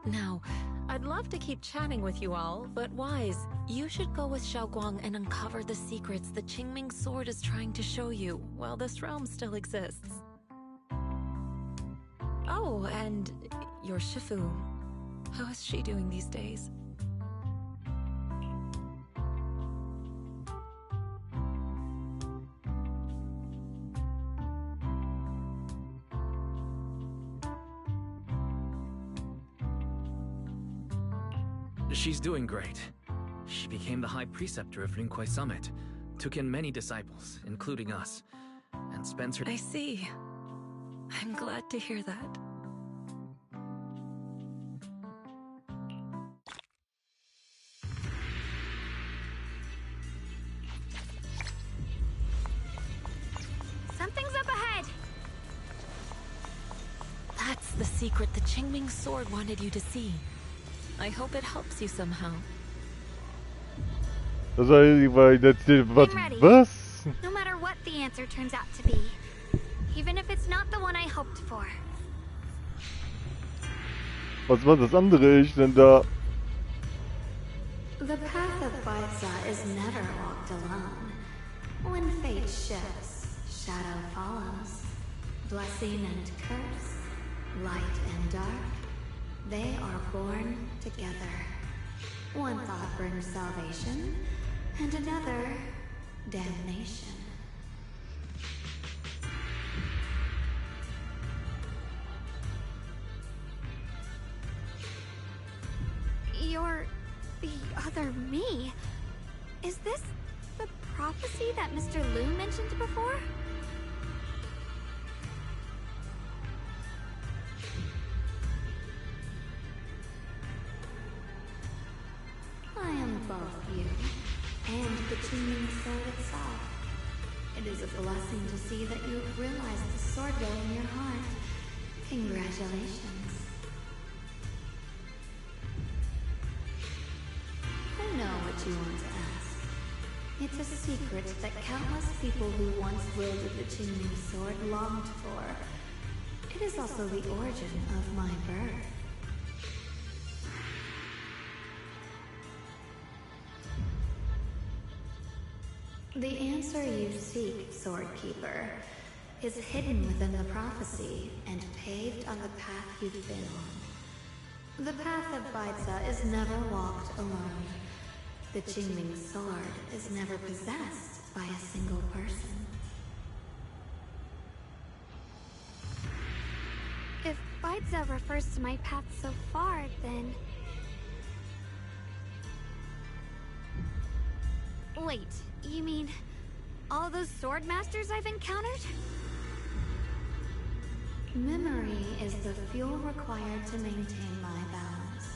[SPEAKER 5] Now, I'd love to keep chatting with you all, but Wise, you should go with Xiaoguang and uncover the secrets the Qingming sword is trying to show you while this realm still exists. Oh, and your Shifu. How is she doing these days?
[SPEAKER 3] She's doing great. She became the High Preceptor of Rinkwei Summit, took in many disciples, including us, and spends her—
[SPEAKER 5] I see. I'm glad to hear that.
[SPEAKER 2] Something's up ahead!
[SPEAKER 5] That's the secret the Qingming sword wanted you to see. I hope it helps you somehow.
[SPEAKER 1] Das war jetzt was?
[SPEAKER 2] I'm ready.
[SPEAKER 1] Was?
[SPEAKER 2] No matter what the answer turns out to be. Even if it's not the one I hoped for.
[SPEAKER 1] Was war das andere ich denn da?
[SPEAKER 2] The path of Baitza is never walked alone. When fate shifts, shadow follows. Blessing and curse, light and dark, they are born together. One thought brings salvation, and another, damnation. You're the other me. Is this the prophecy that Mr. Liu mentioned before? I am both you and the Qingming sword itself. It is a blessing to see that you have realized the sword will in your heart. Congratulations. I know what you want to ask. It's a secret that countless people who once wielded the Qingming sword longed for. It is also the origin of my birth. The answer you seek, Swordkeeper, is hidden within the prophecy and paved on the path you've been on. The path of Baitza is never walked alone. The Qingming sword is never possessed by a single person. If Baitza refers to my path so far, then... Wait, you mean all those sword masters I've encountered? Memory is the fuel required to maintain my balance.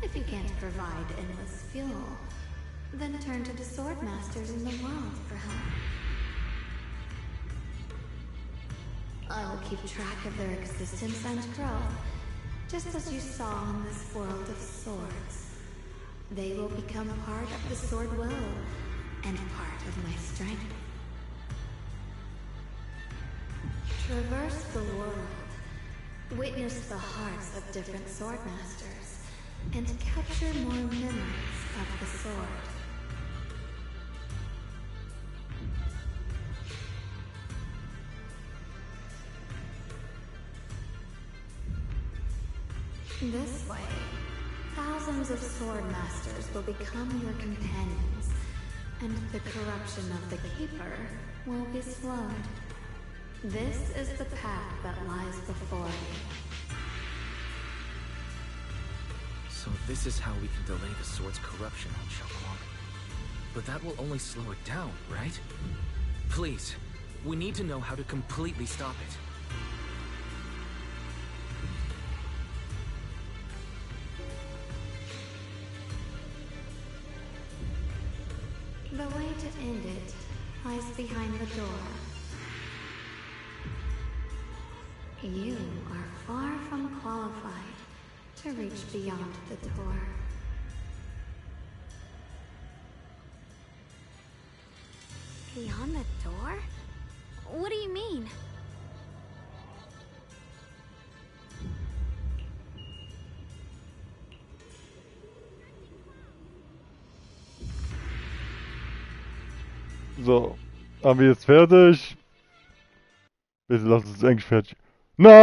[SPEAKER 2] If you can't provide endless fuel, then turn to the sword masters in the world for help. I will keep track of their existence and growth, just as you saw in this world of swords. They will become part of the sword will, and part of my strength. Traverse the world, witness the hearts of different sword masters, and capture more memories of the sword. This way, thousands of sword masters will become your companions, and the corruption of the Keeper will be slowed. This is the path that lies before you.
[SPEAKER 3] So this is how we can delay the sword's corruption on Xiaoguang. But that will only slow it down, right? Please, we need to know how to completely stop it.
[SPEAKER 2] The way to end it lies behind the door. You are far from qualified to reach beyond the door. Beyond the door? What do you mean?
[SPEAKER 1] So. Haben wir jetzt fertig? Bitte lass uns eigentlich fertig. Nein!